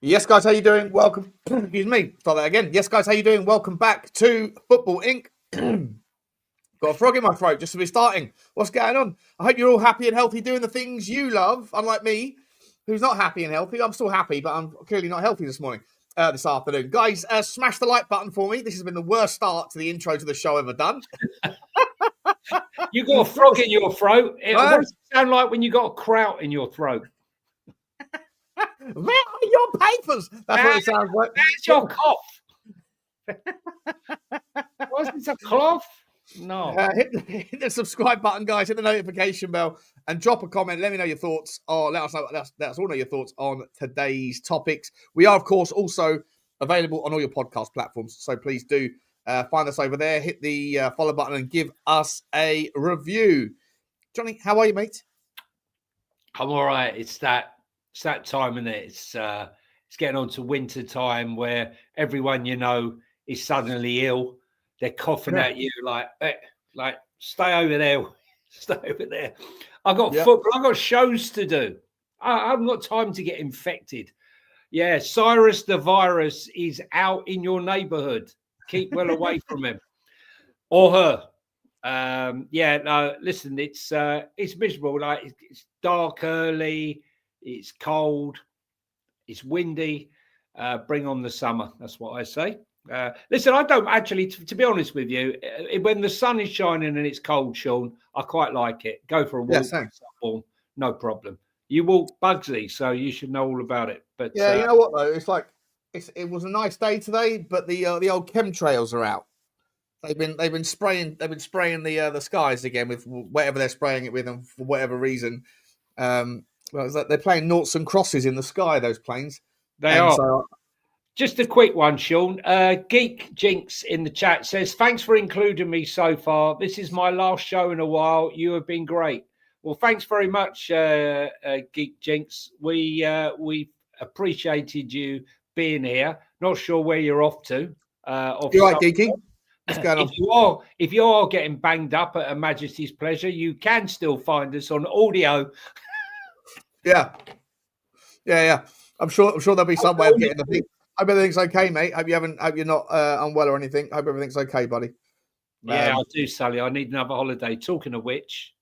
Yes, guys, how you doing? Welcome. Excuse me. Start that again. Yes, guys, how you doing? Welcome back to Football Inc. Got a frog in my throat just to be starting. What's going on? I hope you're all happy and healthy doing the things you love, unlike me, who's not happy and healthy. I'm still happy, but I'm clearly not healthy this afternoon. Guys, smash the like button for me. This has been the worst start to the intro to the show ever done. You got a frog in your throat. What does it sound like when you got a kraut in your throat? Where are your papers? That's what it sounds like. That's your cough. Was this a cough? No. Hit the subscribe button, guys. Hit the notification bell and drop a comment. Let me know your thoughts, or let us all know your thoughts on today's topics. We are, of course, also available on all your podcast platforms, so please do find us over there. Hit the follow button and give us a review. Johnny, how are you, mate? I'm all right. It's that time, isn't it? It's getting on to winter time where everyone you know is suddenly ill. They're coughing at you like stay over there, stay over there. I've got football. I've got shows to do. I haven't got time to get infected. Yeah, Cyrus the virus is out in your neighbourhood. Keep well away from him or her. Listen, it's miserable. Like it's dark early, it's cold, it's windy. Bring on the summer. That's what I say. Listen, I don't actually, to be honest with you, when the sun is shining and it's cold, Sean, I quite like it. Go for a walk, no problem. You walk Bugsy, so you should know all about it. But yeah, you know what though? It's like it was a nice day today, but the old chemtrails are out. They've been spraying the skies again with whatever they're spraying it with, and for whatever reason, it's like they're playing noughts and crosses in the sky. Those planes, they are. So, just a quick one, Sean. Geek Jinx in the chat says, "Thanks for including me so far. This is my last show in a while. You have been great." Well, thanks very much, Geek Jinx. We appreciated you being here. Not sure where you're off to. You're right, Geeky. What's going on? If you are getting banged up at Her Majesty's pleasure, you can still find us on audio. Yeah. I'm sure there'll be some way of getting the thing. Hope everything's okay, mate. Hope you're not unwell or anything. Hope everything's okay, buddy. Yeah, I do, Sally. I need another holiday. Talking of which,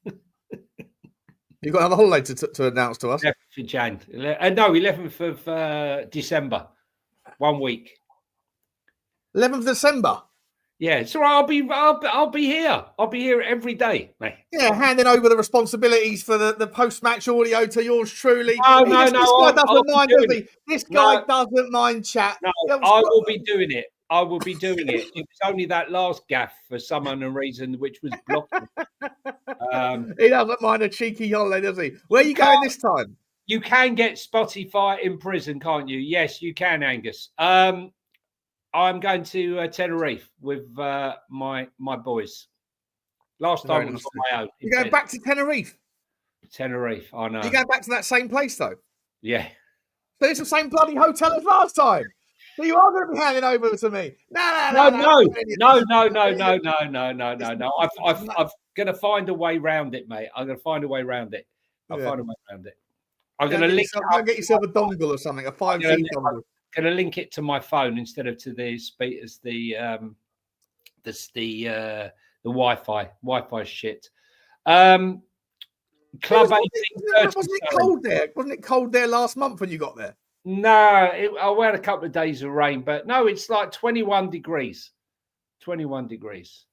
you've got another holiday to announce to us. 11th of Jan. No, 11th of December. 1 week. 11th of December. Yeah, it's all right. I'll be here. I'll be here every day, mate. Yeah, handing over the responsibilities for the post-match audio to yours truly. This guy doesn't mind, does he? This guy doesn't mind chat. No, I will be doing it. I will be doing it. It was only that last gaff for some unknown reason which was blocking. He doesn't mind a cheeky holiday, does he? Where are you going this time? You can get Spotify in prison, can't you? Yes, you can, Angus. I'm going to Tenerife with my boys. Last time was on my own. You're going back to Tenerife? Tenerife, I know. You're going back to that same place, though? Yeah. So it's the same bloody hotel as last time? So you are going to be handing over to me? No. I'm going to find a way around it, mate. I'm going to find a way around it. I'll find a way around it. I'm going to get yourself a dongle or something, a 5G dongle. I'm going to link it to my phone instead of to the Wi-Fi shit. Club 18. Wasn't it cold there? Wasn't it cold there last month when you got there? No, I had a couple of days of rain, but no, it's like 21 degrees. 21 degrees.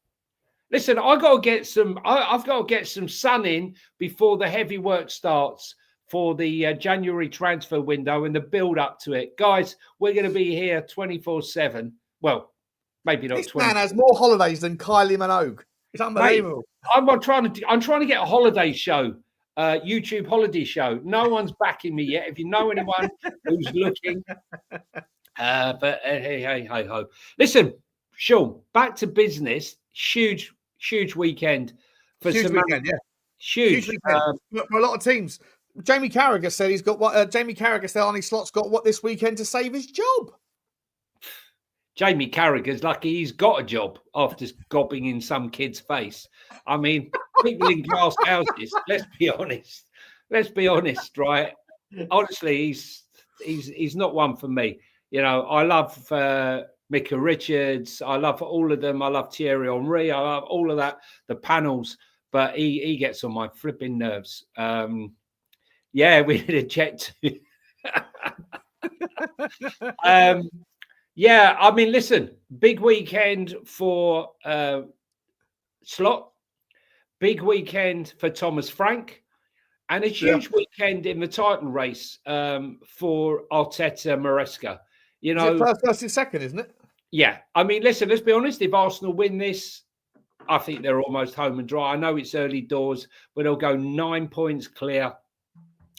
Listen, I've got to get some sun in before the heavy work starts for the January transfer window and the build up to it. Guys, we're going to be here 24/7. Well, maybe not. This man has more holidays than Kylie Minogue. It's unbelievable. Mate, I'm trying to get a holiday show, YouTube holiday show. No one's backing me yet. If you know anyone who's looking, but hey ho. Listen, Sean, back to business. Huge weekend for huge weekend, yeah. Huge weekend for a lot of teams. Jamie Carragher said he's got what? Jamie Carragher said Arnie Slot's got what this weekend to save his job. Jamie Carragher's lucky he's got a job after gobbing in some kid's face. I mean, people in glass houses. Let's be honest, right? honestly, he's not one for me. You know, I love Micah Richards. I love all of them. I love Thierry Henry. I love all of that, the panels. But he gets on my flipping nerves. Yeah, we did a check too. Yeah, I mean, listen, big weekend for Slot, big weekend for Thomas Frank, and a huge weekend in the title race for Arteta Maresca. You Is it know, first versus second, isn't it? yeah. I mean, listen, let's be honest. If Arsenal win this, I think they're almost home and dry. I know it's early doors, but they'll go 9 points clear.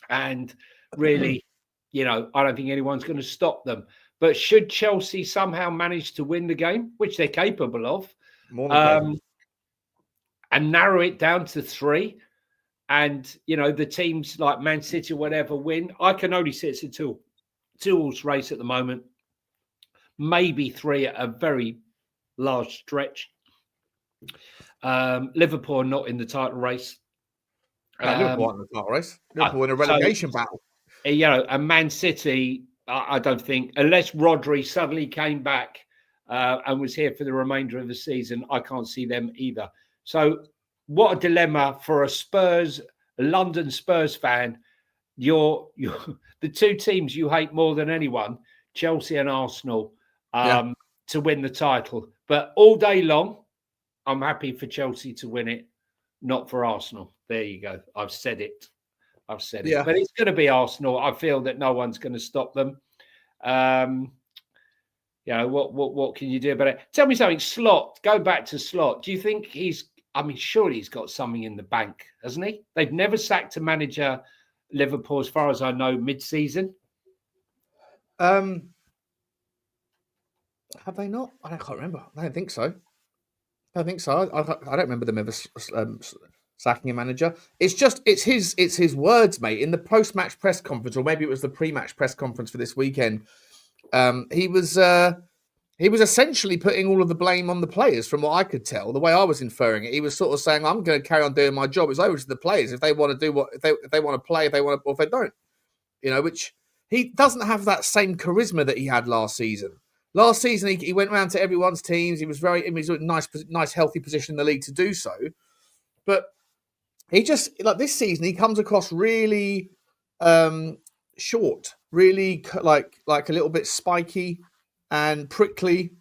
And really, you know, I don't think anyone's going to stop them. But should Chelsea somehow manage to win the game, which they're capable of, and narrow it down to 3, and, you know, the teams like Man City or whatever win, I can only see it's a two-horse race at the moment. Maybe 3 at a very large stretch. Liverpool are not in the title race. Liverpool aren't in the title race. Liverpool in a relegation battle. You know, and Man City, I don't think, unless Rodri suddenly came back and was here for the remainder of the season, I can't see them either. So, what a dilemma for a London Spurs fan. You're the 2 teams you hate more than anyone, Chelsea and Arsenal, to win the title. But all day long, I'm happy for Chelsea to win it, not for Arsenal. There you go. I've said it. Yeah. But it's going to be Arsenal. I feel that no one's going to stop them. You know, what can you do about it? Tell me something. Slot, go back to Slot. Do you think surely he's got something in the bank, hasn't he? They've never sacked a manager, Liverpool, as far as I know, mid-season. Have they not? I can't remember. I don't think so. I don't remember them ever sacking a manager. It's his words, mate. In the post-match press conference, or maybe it was the pre-match press conference for this weekend, he was essentially putting all of the blame on the players. From what I could tell, the way I was inferring it, he was sort of saying, "I'm going to carry on doing my job. It's over to the players if they want to do if they want to play, if they want to, or if they don't." You know, which he doesn't have that same charisma that he had last season. Last season, he went around to everyone's teams. He was in a nice, healthy position in the league to do so. But he just, like this season, he comes across really short, really like a little bit spiky and prickly,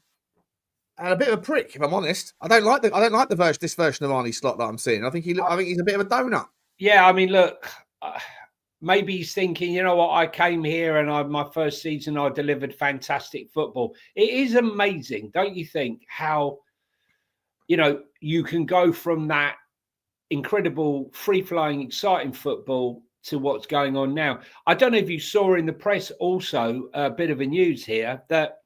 and a bit of a prick. If I'm honest, I don't like this version of Arnie Slot that I'm seeing. I think he's a bit of a donut. Yeah, I mean, look. Maybe he's thinking, you know what, I came here and my first season, I delivered fantastic football. It is amazing, don't you think, how, you know, you can go from that incredible, free-flowing, exciting football to what's going on now. I don't know if you saw in the press also a bit of a news here that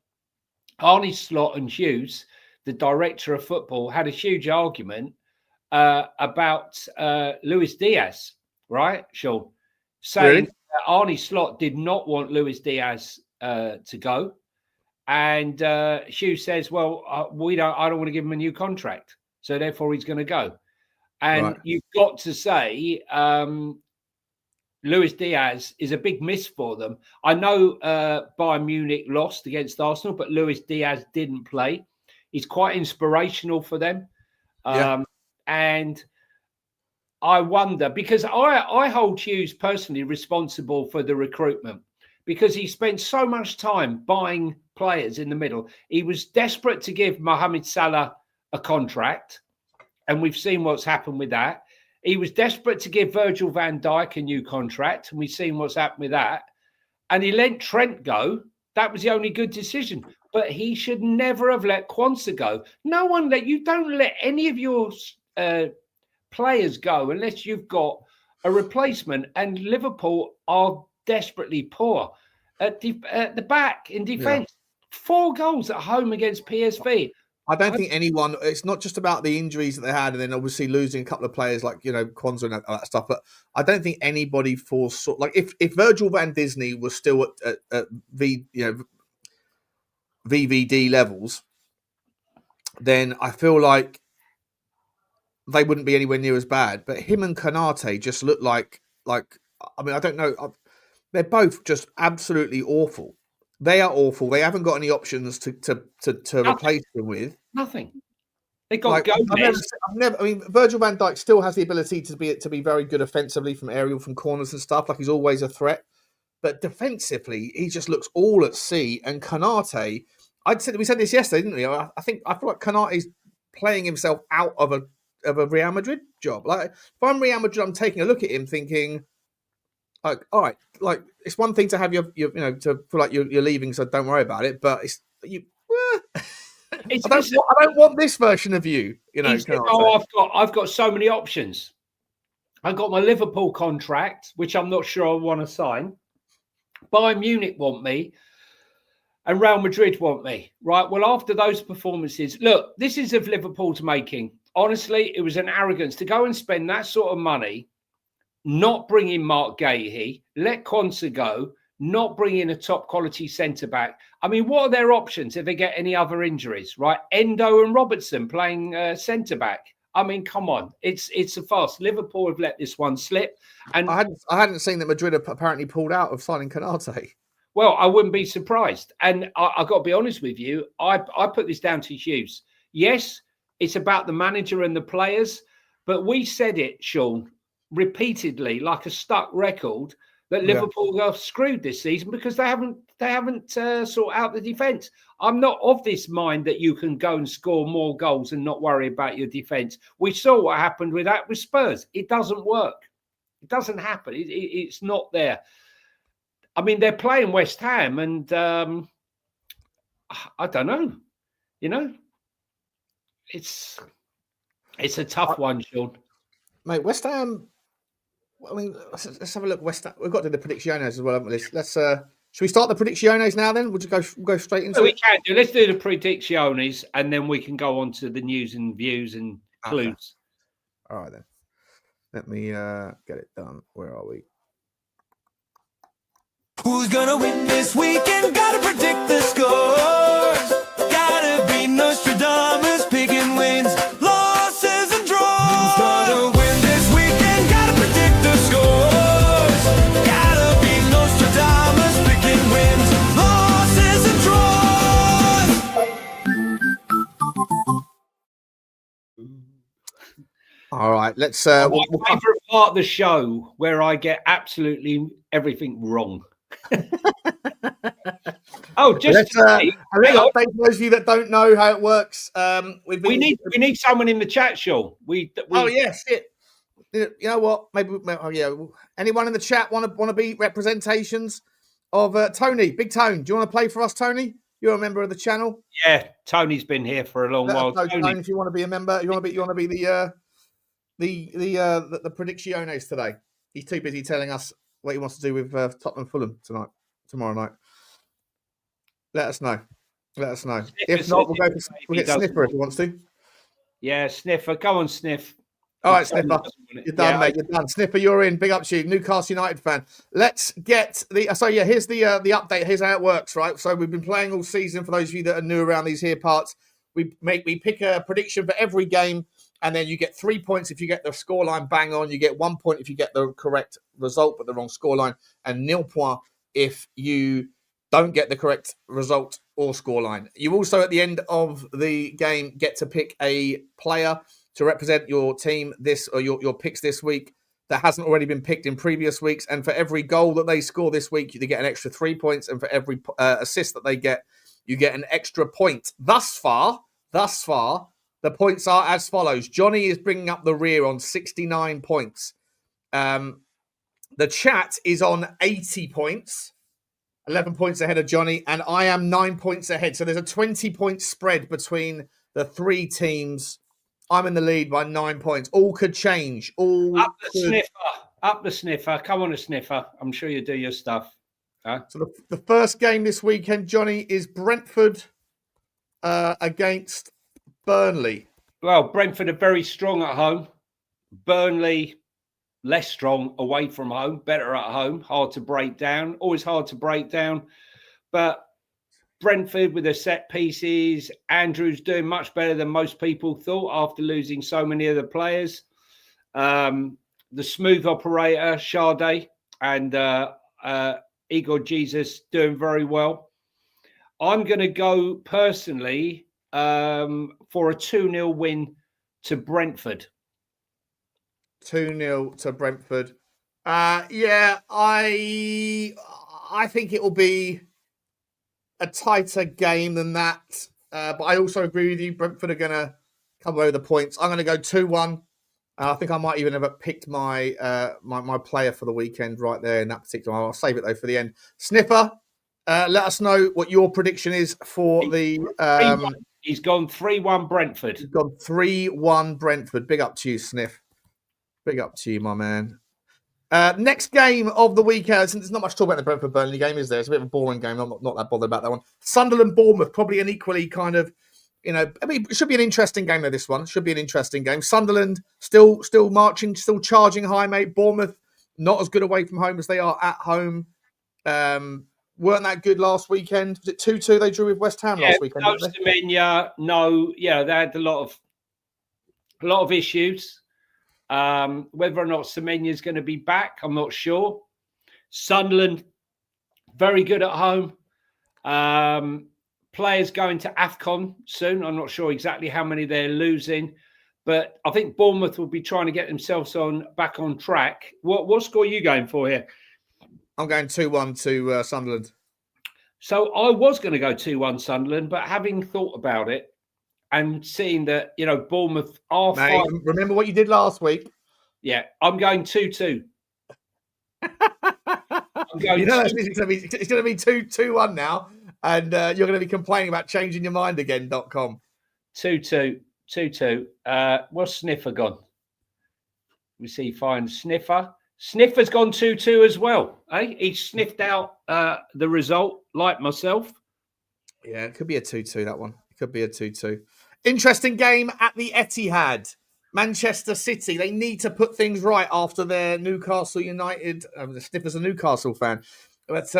Arnie Slot and Hughes, the director of football, had a huge argument about Luis Diaz, right, Sean? Saying that Arnie Slot did not want Luis Diaz to go, and Hughes says, "Well, I don't want to give him a new contract, so therefore he's going to go." And you've got to say, Luis Diaz is a big miss for them. I know Bayern Munich lost against Arsenal, but Luis Diaz didn't play. He's quite inspirational for them, and I wonder, because I hold Hughes personally responsible for the recruitment, because he spent so much time buying players in the middle. He was desperate to give Mohamed Salah a contract, and we've seen what's happened with that. He was desperate to give Virgil van Dijk a new contract, and we've seen what's happened with that. And he let Trent go. That was the only good decision. But he should never have let Quansah go. You don't let any of your players go unless you've got a replacement, and Liverpool are desperately poor at the back in defence. 4 goals at home against PSV. I don't think anyone. It's not just about the injuries that they had, and then obviously losing a couple of players like Quansah and that stuff. But I don't think anybody foresaw, like if Virgil van Disney was still at VVD levels, then I feel like they wouldn't be anywhere near as bad. But him and Kanate just look like I mean, I don't know. They're both just absolutely awful. They are awful. They haven't got any options to replace them with. Nothing. They got Like Gomez. I've never. I mean, Virgil van Dijk still has the ability to be very good offensively from aerial, from corners and stuff. Like he's always a threat, but defensively, he just looks all at sea. And Konate, we said this yesterday, didn't we? I feel like Konate's playing himself out of a Real Madrid job. Like if I'm Real Madrid, I'm taking a look at him, thinking, like, all right, like it's one thing to have your to feel like you're leaving, so don't worry about it. But it's you. I don't want this version of you. I've got so many options. I've got my Liverpool contract, which I'm not sure I want to sign. Bayern Munich want me, and Real Madrid want me. Right. Well, after those performances, look, this is of Liverpool's making. Honestly, it was an arrogance to go and spend that sort of money, not bring in Mark Gahey, let Quansah go, not bring in a top quality centre back. I mean, what are their options if they get any other injuries, right? Endo and Robertson playing centre back. I mean, come on, it's a farce. Liverpool have let this one slip, and I hadn't seen that Madrid have apparently pulled out of signing Konate. Well, I wouldn't be surprised, and I've got to be honest with you. I put this down to Hughes. Yes, it's about the manager and the players, but we said it, Sean, repeatedly, like a stuck record, that Liverpool are screwed this season because they haven't sorted out the defence. I'm not of this mind that you can go and score more goals and not worry about your defence. We saw what happened with that with Spurs. It doesn't work. It doesn't happen. It's not there. I mean, they're playing West Ham, and I don't know. You know, it's a tough one, Sean. Mate, West Ham. I mean, let's have a look. West Ham. We've got to do the predicciones as well, haven't we? Let's. Should we start the predicciones now? Then would you go straight into? We can do. Let's do the predicciones, and then we can go on to the news and views and clues. Okay. All right then. Let me get it done. Where are we? Who's gonna win this weekend? Gotta predict the scores. Gotta be Nostradamus, picking wins, losses, and draws. Who's gonna win this weekend? Gotta predict the scores. Gotta be Nostradamus, picking wins, losses, and draws. All right, let's. My favourite part of the show where I get absolutely everything wrong. Let's update those of you that don't know how it works. We need someone in the chat, Sean. Oh yeah, shit. You know what? Maybe. Oh yeah. Anyone in the chat want to be representations of Tony? Big Tone. Do you want to play for us, Tony? You're a member of the channel. Yeah, Tony's been here for a long while. Tony, if you want to be a member, you want to be the predicciones today. He's too busy telling us what he wants to do with Tottenham Fulham tomorrow night. Let us know. If not, we'll get Sniffer if he wants to. Yeah, Sniffer. Go on, Sniff. All right, Sniffer. You're done, mate. You're done. Sniffer, you're in. Big up to you. Newcastle United fan. Let's get here's the update. Here's how it works, right? So we've been playing all season. For those of you that are new around these here parts, we pick a prediction for every game, and then you get 3 points if you get the scoreline bang on. You get 1 point if you get the correct result but the wrong scoreline, and 0 point if you don't get the correct result or scoreline. You also, at the end of the game, get to pick a player to represent your team your picks this week that hasn't already been picked in previous weeks. And for every goal that they score this week, you get an extra 3 points. And for every assist that they get, you get an extra point. Thus far, the points are as follows. Jonny is bringing up the rear on 69 points. The chat is on 80 points. 11 points ahead of Jonny, and I am 9 points ahead. So there's a 20-point spread between the three teams. I'm in the lead by 9 points. All could change. Up the sniffer. Come on, a sniffer. I'm sure you do your stuff. Huh? So the first game this weekend, Jonny, is Brentford against Burnley. Well, Brentford are very strong at home. Burnley less strong away from home, better at home, hard to break down, always hard to break down. But Brentford with their set pieces, Andrews doing much better than most people thought after losing so many of the players. The smooth operator, Sade, and Igor Jesus doing very well. I'm going to go personally for a 2-0 win to Brentford. 2-0 to Brentford. Yeah, I think it will be a tighter game than that. But I also agree with you. Brentford are going to come away with the points. I'm going to go 2-1. I think I might even have picked my my player for the weekend right there in that particular one. I'll save it though for the end. Sniffer, let us know what your prediction is for the. He's gone 3-1 Brentford. He's gone 3-1 Brentford. Big up to you, Sniff. Big up to you, my man. Next game of the weekend. There's not much to talk about the Brentford Burnley game, is there? It's a bit of a boring game. I'm not that bothered about that one. Sunderland Bournemouth, probably an equally kind of. I mean, it should be an interesting game though, this one. It should be an interesting game. Sunderland still marching, still charging high, mate. Bournemouth, not as good away from home as they are at home. Weren't that good last weekend? Was it 2-2 they drew with West Ham last weekend? No Semenya, they had a lot of issues. Whether or not Semenya is going to be back, I'm not sure. Sunderland, very good at home. Players going to AFCON soon. I'm not sure exactly how many they're losing, but I think Bournemouth will be trying to get themselves back on track. What score are you going for here? I'm going 2-1 to Sunderland. So I was going to go 2-1 Sunderland, but having thought about it and seeing that, Bournemouth are fine. Remember what you did last week? Yeah, I'm going 2-2. It's going to be 2-1 now. And you're going to be complaining about changing your mind again.com. 2-2. What's Sniffer gone? We see fine Sniffer. Sniffer's gone 2-2 as well. He sniffed out the result like myself. Yeah, it could be a 2-2, that one. It could be a 2-2. Interesting game at the Etihad. Manchester City, they need to put things right after their Newcastle United. The Sniffer's a Newcastle fan. But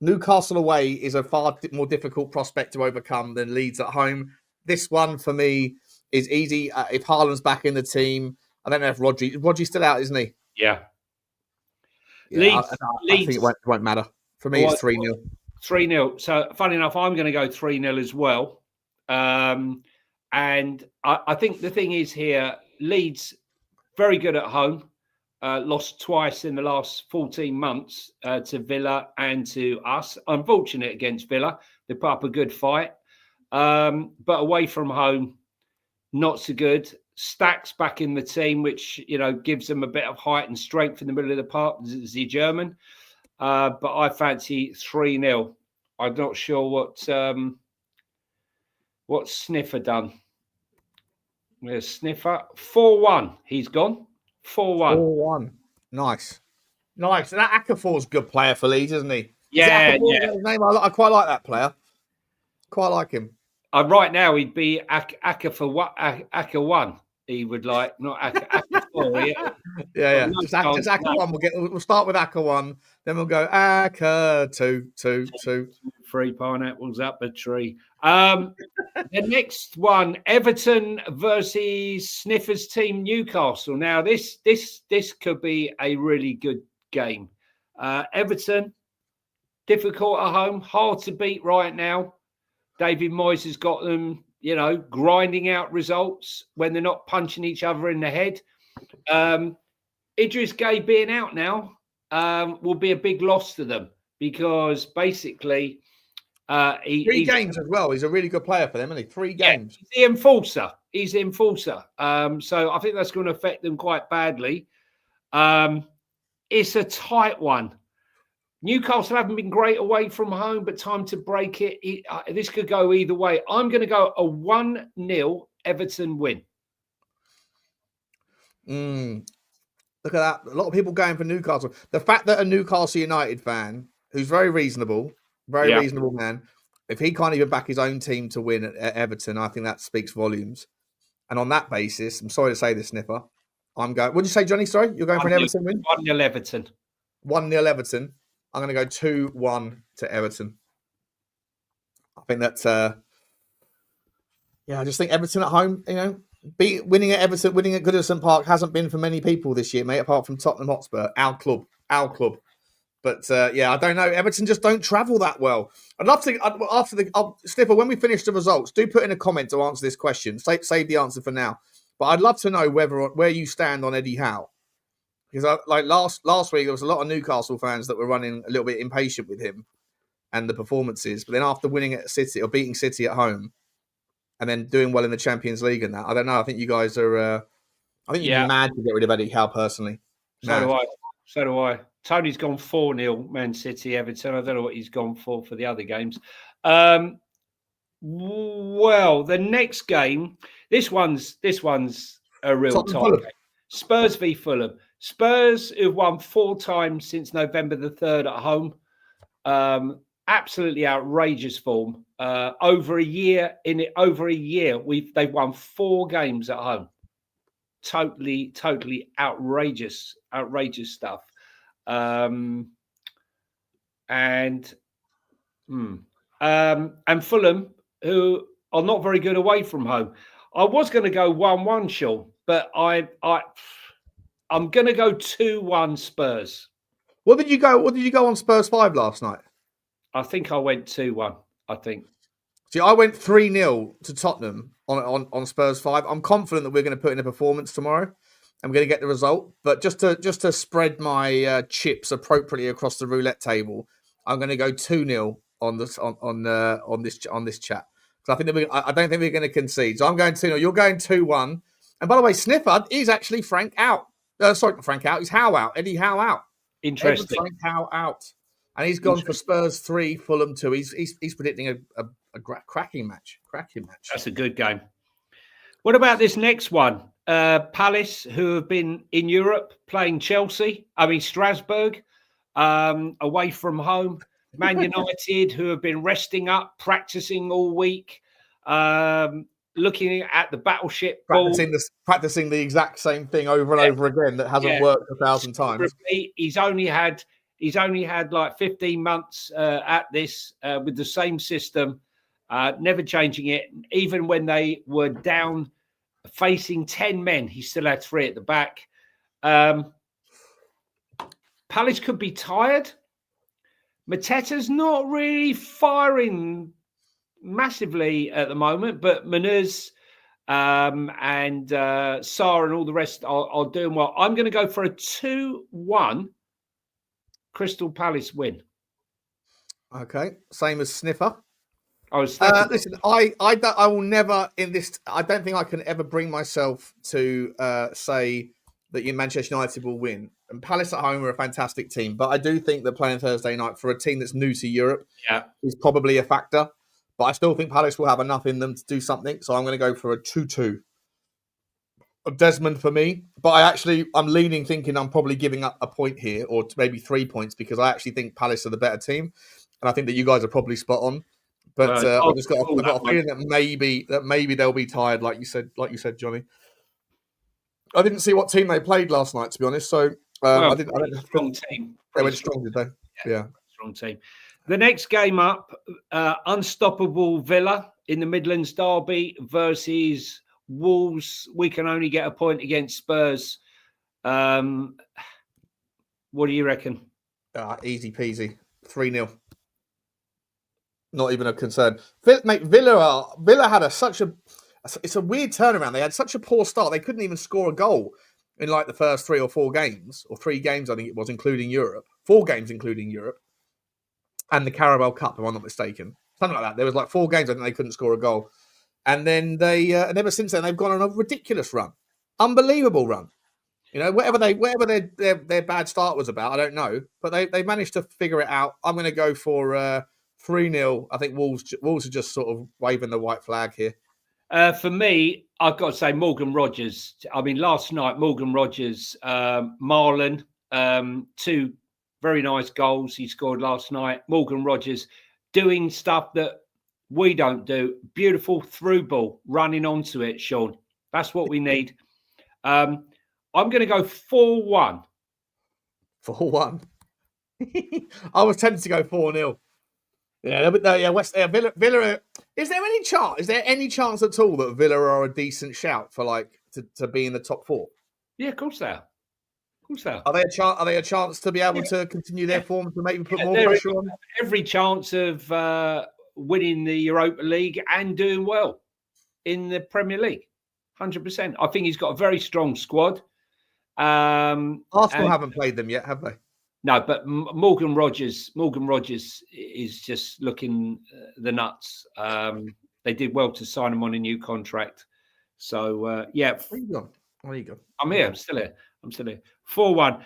Newcastle away is a far more difficult prospect to overcome than Leeds at home. This one, for me, is easy. If Haaland's back in the team, I don't know if Rodri's still out, isn't he? Yeah. Leeds, I think it won't matter. For me, it's 3-0. 3-0. So, funny enough, I'm going to go 3-0 as well. And I think the thing is here, Leeds, very good at home. Lost twice in the last 14 months to Villa and to us. Unfortunate against Villa. They put up a good fight. But away from home, not so good. Stacks back in the team, which, gives them a bit of height and strength in the middle of the park, the German. But I fancy 3-0. I'm not sure what Sniffer done. Where's Sniffer? 4-1. He's gone. 4-1. 4-1. Nice. And that Akafor's a good player for Leeds, isn't he? Yeah. His name? I quite like that player. Quite like him. Right now, he'd be Aka 1. He would like, not Aka 4. Yeah. Just Aka 1. We'll start with Aka 1. Then we'll go Aka 2. 3 pineapples up a tree. The next one, Everton versus Sniffer's team, Newcastle. Now, this could be a really good game. Everton, difficult at home, hard to beat right now. David Moyes has got them, grinding out results when they're not punching each other in the head. Idris Gueye being out now will be a big loss to them because basically... Three games as well. He's a really good player for them, isn't he? 3 games. He's the enforcer. So I think that's going to affect them quite badly. It's a tight one. Newcastle haven't been great away from home, but time to break it. This could go either way. I'm going to go a 1-0 Everton win. Look at that. A lot of people going for Newcastle. The fact that a Newcastle United fan, who's very reasonable man, if he can't even back his own team to win at Everton, I think that speaks volumes. And on that basis, I'm sorry to say this, Sniffer, I'm going... What did you say, Johnny? Sorry? You're going for an Everton win? 1-0 Everton. 1-0 Everton. I'm going to go 2-1 to Everton. I think that's... I just think Everton at home, winning at Everton, winning at Goodison Park hasn't been for many people this year, mate, apart from Tottenham Hotspur. Our club. But I don't know. Everton just don't travel that well. I'd love to Sniffer, when we finish the results, do put in a comment to answer this question. Save the answer for now. But I'd love to know where you stand on Eddie Howe, because last week there was a lot of Newcastle fans that were running a little bit impatient with him and the performances. But then after winning at City or beating City at home, and then doing well in the Champions League and that, I don't know. I think you guys are. I think you'd be mad to get rid of Eddie Howe personally. So do I. Tony's gone 4-0, Man City, Everton. I don't know what he's gone for the other games. Well, the next game, this one's a real tie game. Spurs v Fulham. Spurs, who've won 4 times since November the 3rd at home. Absolutely outrageous form. Over a year, they've won 4 games at home. Totally outrageous stuff. And Fulham, who are not very good away from home. I was going to go 1-1, Sean, but I'm going to go 2-1 Spurs. What did you go on Spurs 5 last night? I think I went 2-1. I think. See, I went 3-0 to Tottenham on Spurs 5. I'm confident that we're going to put in a performance tomorrow. I'm going to get the result, but just to spread my chips appropriately across the roulette table, I'm going to go 2-0 on this chat, because I think I don't think we're going to concede. So I'm going 2-0. You're going 2-1. And by the way, Sniffer is actually Frank out. Sorry, not Frank out. He's Howe out. Eddie Howe out. Interesting. Frank Howe out, and he's gone for Spurs 3, Fulham 2. He's predicting a cracking match. That's a good game. What about this next one? Palace, who have been in Europe playing Strasbourg, away from home. Man United, who have been resting up, practicing all week, looking at the battleship practicing the exact same thing over and over again that hasn't worked 1,000 times. He's only had like 15 months at this with the same system, never changing it. Even when they were down, facing 10 men, he still had 3 at the back. Palace could be tired. Mateta's not really firing massively at the moment, but Manuz and Sarr and all the rest are doing well. I'm going to go for a 2-1 Crystal Palace win. Okay, same as Sniffer. Listen, I will never in this. I don't think I can ever bring myself to say that Manchester United will win. And Palace at home are a fantastic team, but I do think that playing Thursday night for a team that's new to Europe is probably a factor. But I still think Palace will have enough in them to do something. So I'm going to go for a 2-2. Desmond for me, but I'm leaning, thinking I'm probably giving up a point here, or maybe 3 points, because I actually think Palace are the better team, and I think that you guys are probably spot on. But I've got a feeling that maybe they'll be tired, like you said, Johnny. I didn't see what team they played last night, to be honest. So I didn't. Strong team. They went strong, did they? Yeah. Strong team. The next game up, unstoppable Villa in the Midlands derby versus Wolves. We can only get a point against Spurs. What do you reckon? Easy peasy. 3-0. Not even a concern. Villa had it's a weird turnaround. They had such a poor start. They couldn't even score a goal in like the first 3 or 4 games, or 3 games, I think it was, including Europe. 4 games, including Europe. And the Carabao Cup, if I'm not mistaken. Something like that. There was like 4 games, I think they couldn't score a goal. And then and ever since then, they've gone on a ridiculous run. Unbelievable run. You know, whatever their bad start was about, I don't know. But they managed to figure it out. I'm going to go for 3-0. I think Wolves are just sort of waving the white flag here. For me, I've got to say Morgan Rogers. I mean, last night, Morgan Rogers, Marlon, 2 very nice goals he scored last night. Morgan Rogers doing stuff that we don't do. Beautiful through ball, running onto it, Sean. That's what we need. I'm going to go 4-1. 4-1. I was tempted to go 4-0. Yeah, Villa. Is there any chance? Is there any chance at all that Villa are a decent shout for to be in the top 4? Yeah, of course they are. course they are. Are they a chance to be able to continue their form to maybe put more pressure on? Every chance of winning the Europa League and doing well in the Premier League. 100%. I think he's got a very strong squad. Arsenal haven't played them yet, have they? No, but Morgan Rogers is just looking the nuts. They did well to sign him on a new contract. So, yeah. Where you go? I'm here. I'm still here. 4-1.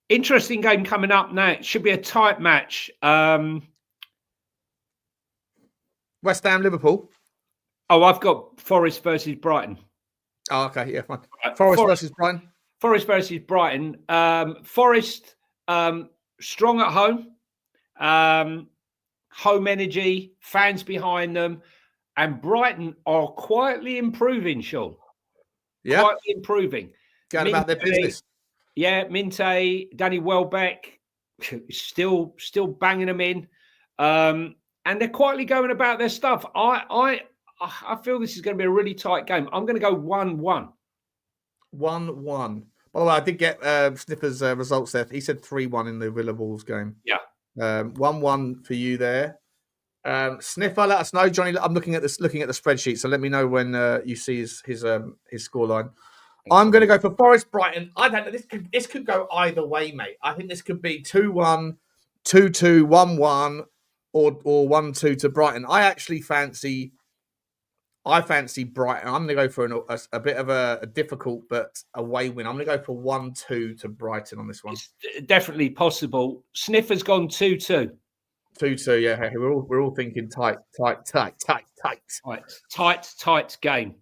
Interesting game coming up now. It should be a tight match. West Ham, Liverpool. Oh, I've got Forest versus Brighton. Oh, okay. Yeah, fine. Forest versus Brighton. Forest versus Brighton. Forest, strong at home. Home energy, fans behind them. And Brighton are quietly improving, Sean. Yeah. Quietly improving. Going about their business. Yeah, Minte, Danny Welbeck, still banging them in. And they're quietly going about their stuff. I feel this is going to be a really tight game. I'm going to go 1-1. 1-1. By the way, I did get Sniffer's results there. He said 3-1 in the Villa Wolves game. Yeah. 1-1 for you there. Sniffer, let us know, Johnny. I'm looking at the spreadsheet, so let me know when you see his scoreline. I'm going to go for Forest Brighton. I don't know. This could go either way, mate. I think this could be 2-1, 2-2, 1-1, or 1-2 to Brighton. I fancy Brighton. I'm going to go for a bit of a difficult but away win. I'm going to go for 1-2 to Brighton on this one. It's definitely possible. Sniffer's gone 2-2. 2-2, yeah. We're all thinking tight game.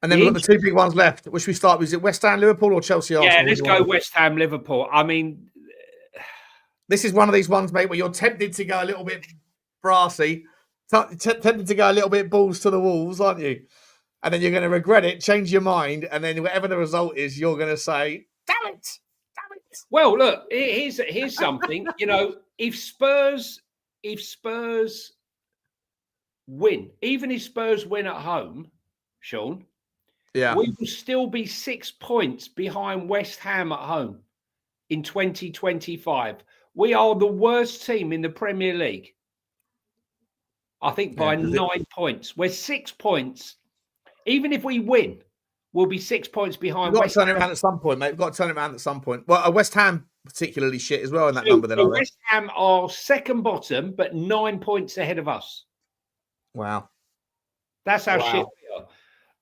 And then we've got the two big ones left. Which we start with? Is it West Ham, Liverpool, or Chelsea, Arsenal? Yeah, let's go West Ham, Liverpool. I mean, this is one of these ones, mate, where you're tempted to go a little bit brassy, tempted to go a little bit balls to the walls, aren't you? And then you're going to regret it, change your mind, and then whatever the result is, you're going to say, damn it. Well, look, here's something. If Spurs win, even if Spurs win at home, Sean, yeah, we will still be 6 points behind West Ham at home in 2025. We are the worst team in the Premier League. I think by 9 points. We're 6 points. Even if we win, we'll be 6 points behind. We've got to turn it around at some point, mate. We've got to turn it around at some point. Well, West Ham particularly shit as well in that number. Then West Ham are second bottom, but 9 points ahead of us. Wow, that's how shit we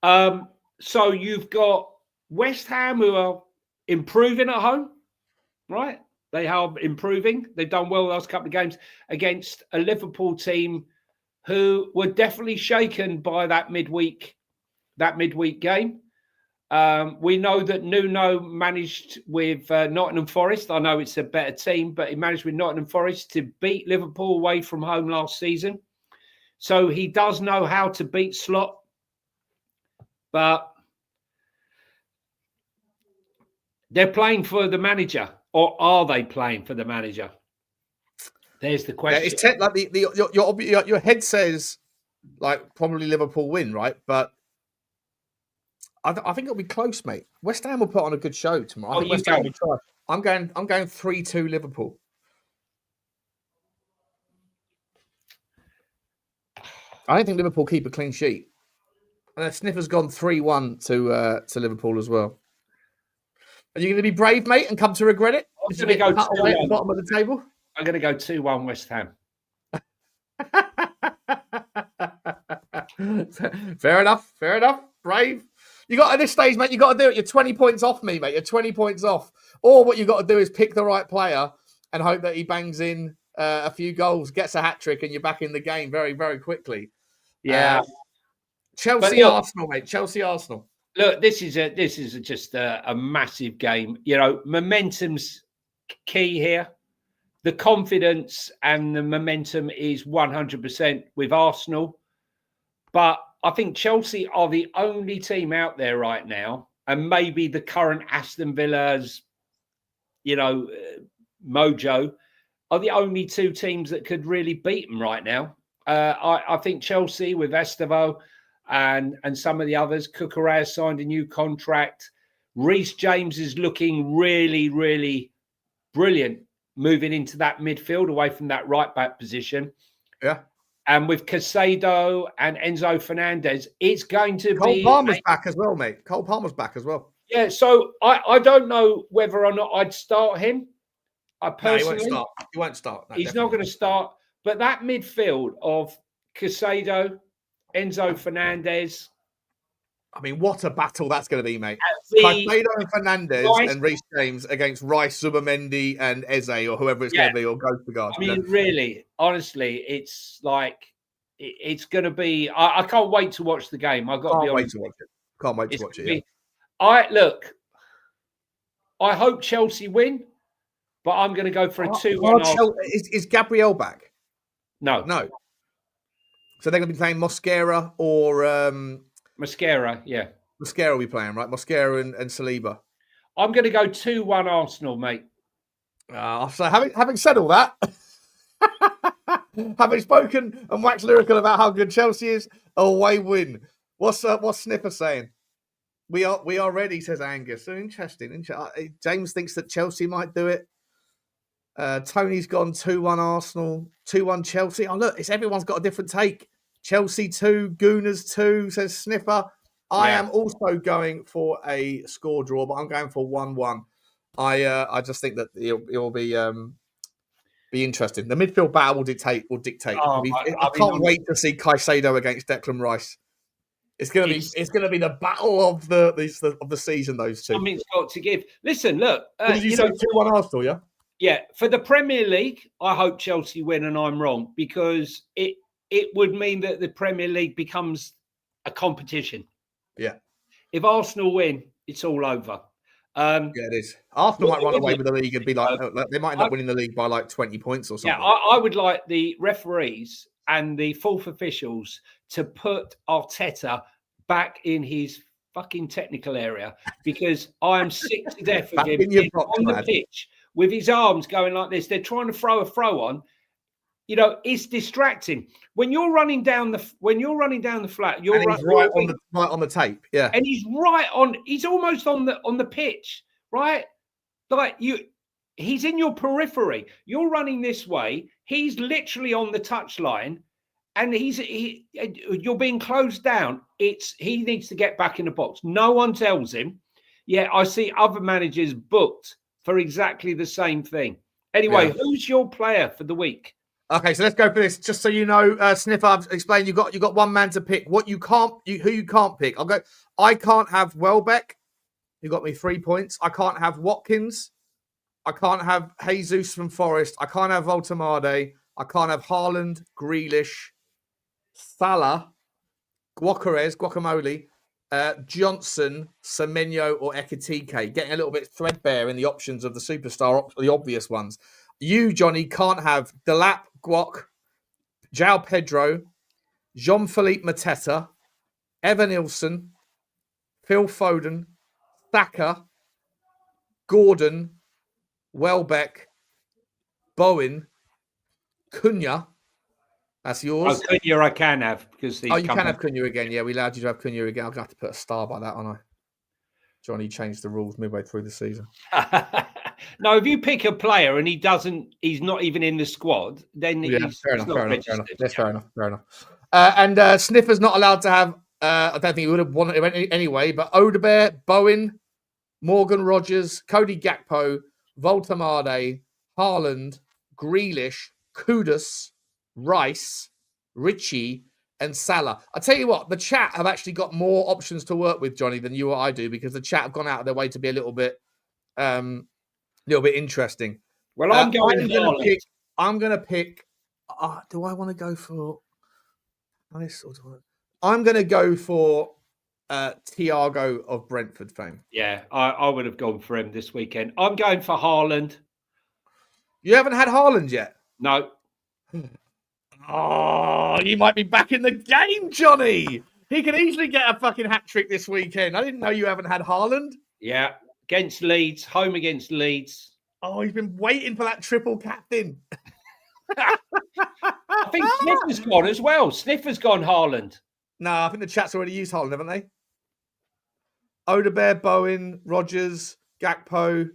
are. So you've got West Ham who are improving at home, right? They are improving. They've done well the last couple of games against a Liverpool team who were definitely shaken by that midweek game. We know that Nuno managed with Nottingham Forest. I know it's a better team, but he managed with Nottingham Forest to beat Liverpool away from home last season. So he does know how to beat Slot. But they're playing for the manager, or are they playing for the manager? There's the question. Yeah, it's your head says like probably Liverpool win, right? But I think it'll be close, mate. West Ham will put on a good show tomorrow. I think West Ham will try. I'm going 3-2 Liverpool. I don't think Liverpool keep a clean sheet. And Sniffer's gone 3-1 to Liverpool as well. Are you going to be brave, mate, and come to regret it? I'm going to go cut away at the bottom of the table. I'm going to go 2-1 West Ham. Fair enough. Brave. You got at this stage, mate. You got to do it. You're 20 points off me, mate. You're 20 points off. Or what you got to do is pick the right player and hope that he bangs in a few goals, gets a hat trick, and you're back in the game very, very quickly. Yeah. Chelsea, Arsenal, mate. Chelsea, Arsenal. Look, this is just a massive game. Momentum's key here. The confidence and the momentum is 100% with Arsenal. But I think Chelsea are the only team out there right now, and maybe the current Aston Villa's, mojo, are the only two teams that could really beat them right now. I think Chelsea with Estevao and some of the others, Cucurella signed a new contract. Reece James is looking really, really brilliant moving into that midfield away from that right back position. Yeah. And with Casado and Enzo Fernandez, it's going to Cole be... Palmer's back as well, mate. Cole Palmer's back as well. Yeah, so I don't know whether or not I'd start him. I personally... No, he won't start. No, he's not going to start. But that midfield of Casado, Enzo Fernandez... I mean, what a battle that's going to be, mate. The Casado and Fernandez Rice- and Reece James against Rice, Zubomendi and Eze or whoever it's going to be, or Ghostbergard. I mean, really, honestly, it's like it's going to be. I can't wait to watch the game. I've got to be honest. Can't wait to watch it. I hope Chelsea win, but I'm going to go for a 2-1. Is Gabriel back? No. So they're going to be playing Mosquera or Mosquera, yeah. Mosquera will be playing, right? Mosquera and Saliba. I'm going to go 2-1 Arsenal, mate. So having said all that, having spoken and waxed lyrical about how good Chelsea is, away win. What's Sniffer saying? We are ready, says Angus. So interesting. James thinks that Chelsea might do it. Tony's gone 2-1 Arsenal, 2-1 Chelsea. Oh, look, everyone's got a different take. Chelsea 2, Gooners 2, says Sniffer. I am also going for a score draw, but I'm going for 1-1. I just think that it will be interesting. The midfield battle will dictate. I can't wait to see Caicedo against Declan Rice. It's going to be the battle of the season. Those two. Something's got to give. Listen, look. Did you say 2-1 Arsenal? Yeah. Yeah, for the Premier League, I hope Chelsea win, and I'm wrong because it would mean that the Premier League becomes a competition. Yeah. If Arsenal win, it's all over. Yeah, it is. Arsenal might run away with the league and be like, they might end up winning the league by like 20 points or something. Yeah, I would like the referees and the fourth officials to put Arteta back in his fucking technical area because I am sick to death of him on the pitch with his arms going like this. They're trying to throw a throw on. You know, it's distracting when you're running down the flat. You're right on the tape, yeah. And he's right on. He's almost on the pitch, right? Like he's in your periphery. You're running this way. He's literally on the touchline, and you're being closed down. He needs to get back in the box. No one tells him. Yeah, I see other managers booked for exactly the same thing. Anyway, Who's your player for the week? Okay, so let's go for this. Just so you know, Sniffer, I've explained you got one man to pick. Who you can't pick. I'll go. I can't have Welbeck. You got me 3 points. I can't have Watkins. I can't have Jesus from Forest. I can't have Voltemade. I can't have Haaland, Grealish, Salah, Guacamole, Johnson, Semenyo, or Ekitike. Getting a little bit threadbare in the options of the superstar, the obvious ones. You, Johnny, can't have Delap, Guac, João Pedro, Jean-Philippe Mateta, Evan Nilsson, Phil Foden, Saka, Gordon, Welbeck, Bowen, Cunha. That's yours. Oh, Cunha I can have because you can have Cunha again. Yeah, we allowed you to have Cunha again. I'm going to have to put a star by that, aren't I? Johnny changed the rules midway through the season. No, if you pick a player and he's not even in the squad, then he's fair enough. And Sniffer's not allowed to have, I don't think he would have won it anyway, but Odebear, Bowen, Morgan Rogers, Cody Gakpo, Voltemade, Haaland, Grealish, Kudus, Rice, Richie, and Salah. I tell you what, the chat have actually got more options to work with, Johnny, than you or I do, because the chat have gone out of their way to be a little bit interesting. Well, I'm going to pick. Do I want to go for nice or I'm going to go for Thiago of Brentford fame. Yeah, I would have gone for him this weekend. I'm going for Haaland. You haven't had Haaland yet? No. Oh, you might be back in the game, Johnny. He could easily get a fucking hat trick this weekend. I didn't know you haven't had Haaland. Yeah, against Leeds, home against Leeds. Oh, he's been waiting for that triple captain. I think Sniffer's gone as well. Sniffer's gone Haaland. No, I think the chat's already used Haaland, haven't they? Odegaard, Bowen, Rogers, Gakpo,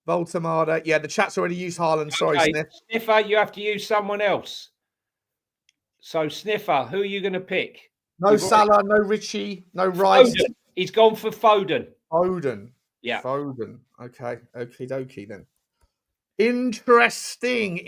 Voltamada. Yeah, the chat's already used Haaland. Sorry, Okay, Sniff. Sniffer, you have to use someone else. So, Sniffer, who are you going to pick? No Salah, no Richie, no Rice. Foden. He's gone for Foden. Foden. Yeah. Foden. Okay. Okie dokie then. Interesting.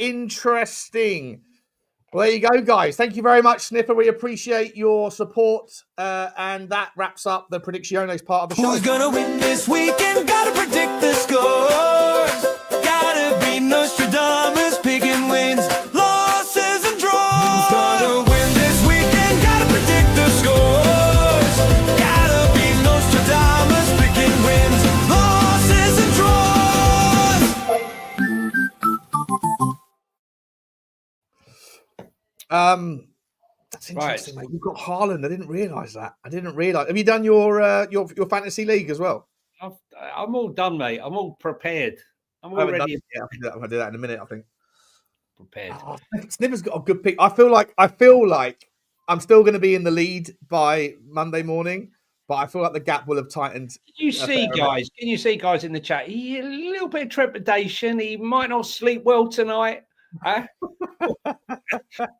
Well, there you go, guys. Thank you very much, Sniffer. We appreciate your support. And that wraps up the Predicciones part of the show. Who's gonna win this weekend? Gotta predict the scores. Gotta be Nostradamus, picking wins, losses, and draws. Who's gonna win this weekend? Gotta predict the scores. Gotta be Nostradamus, picking wins, losses, and draws. That's interesting, mate. You've got Haaland. I didn't realise that. Have you done your fantasy league as well? I'm all done, mate. I'm all prepared. I'm all ready. I'm gonna do that in a minute, I think. Prepared. Oh, Sniffer's got a good pick. I feel like I'm still going to be in the lead by Monday morning, but I feel like the gap will have tightened. Can you see, guys, in the chat? A little bit of trepidation. He might not sleep well tonight.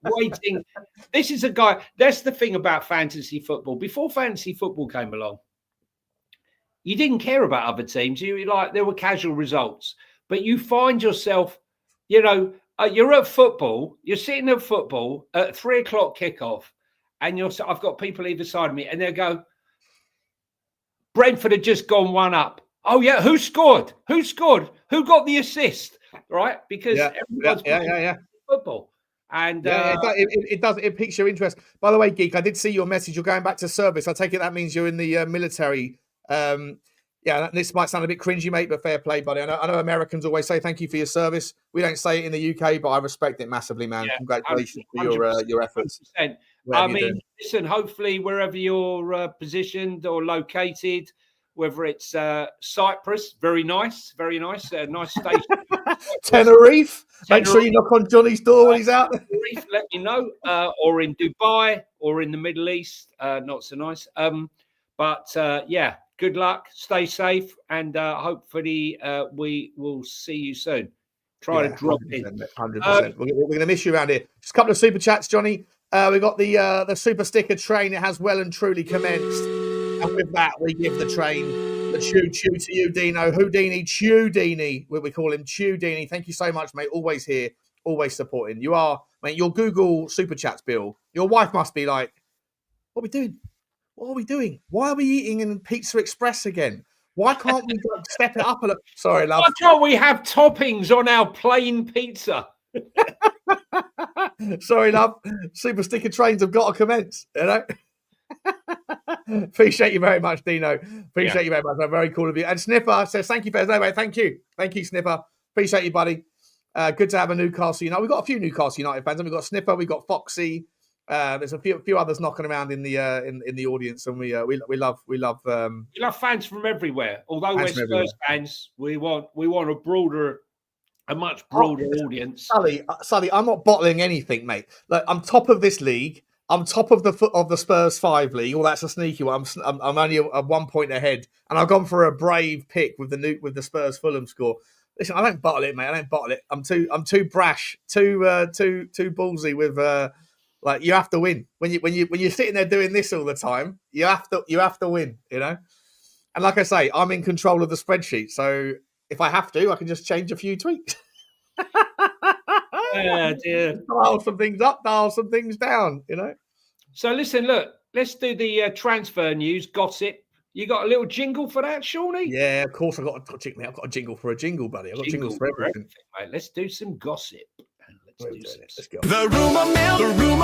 Waiting. This is a guy. That's the thing about fantasy football. Before fantasy football came along, you didn't care about other teams. There were casual results, but you find yourself, you're at football. You're sitting at football at 3:00 kickoff, and I've got people either side of me, and they'll go, Brentford had just gone 1 up. Oh yeah, who scored? Who got the assist? Right, because everyone's football, and it piques your interest. By the way, Geek, I did see your message. You're going back to service. I take it that means you're in the military. This might sound a bit cringy, mate, but fair play, buddy. I know Americans always say thank you for your service. We don't say it in the UK, but I respect it massively, man. Yeah, congratulations for your efforts. 100%. I mean, listen. Hopefully, wherever you're positioned or located. Whether it's Cyprus, very nice, nice station. Tenerife. Make sure you knock on Johnny's door when he's out. Tenerife, let me know. Or in Dubai, or in the Middle East, not so nice. Good luck, stay safe, and hopefully we will see you soon. Try to drop 100%, in. 100%. We're going to miss you around here. Just a couple of super chats, Johnny. We got the super sticker train. It has well and truly commenced. And with that, we give the train the choo-choo to you, Dino. Houdini, Chewdini, we call him Chewdini. Thank you so much, mate. Always here, always supporting. You are, mate, your Google Super Chats bill. Your wife must be like, what are we doing? What are we doing? Why are we eating in Pizza Express again? Why can't we step it up a little? Sorry, love. Why can't we have toppings on our plain pizza? Sorry, love. Super sticker trains have got to commence, Appreciate you very much, Dino. Appreciate you very much. Very cool of you. And Sniffer says, thank you for no, mate. Thank you, Sniffer. Appreciate you, buddy. Good to have a Newcastle United. We've got a few Newcastle United fans. We've got Sniffer. We've got Foxy. There's a few others knocking around in the audience, and we love fans from everywhere. Although we're Spurs fans, we want a much broader audience. Sully, I'm not bottling anything, mate. Like, I'm top of this league. I'm top of the Spurs 5 league. Well, that's a sneaky one. I'm only a 1 point ahead, and I've gone for a brave pick with the Spurs Fulham score. Listen, I don't bottle it, mate. I don't bottle it. I'm too brash, too ballsy with like, you have to win when you're sitting there doing this all the time. You have to win, And like I say, I'm in control of the spreadsheet, so if I have to, I can just change a few tweaks. Yeah, dear. Dial some things up, dial some things down, So listen, look, let's do the transfer news gossip. You got a little jingle for that, Shawnee? Yeah, of course. I've got a jingle for a jingle, buddy. I've got jingles for everything. Mate. Let's do some gossip. Let's go. The rumor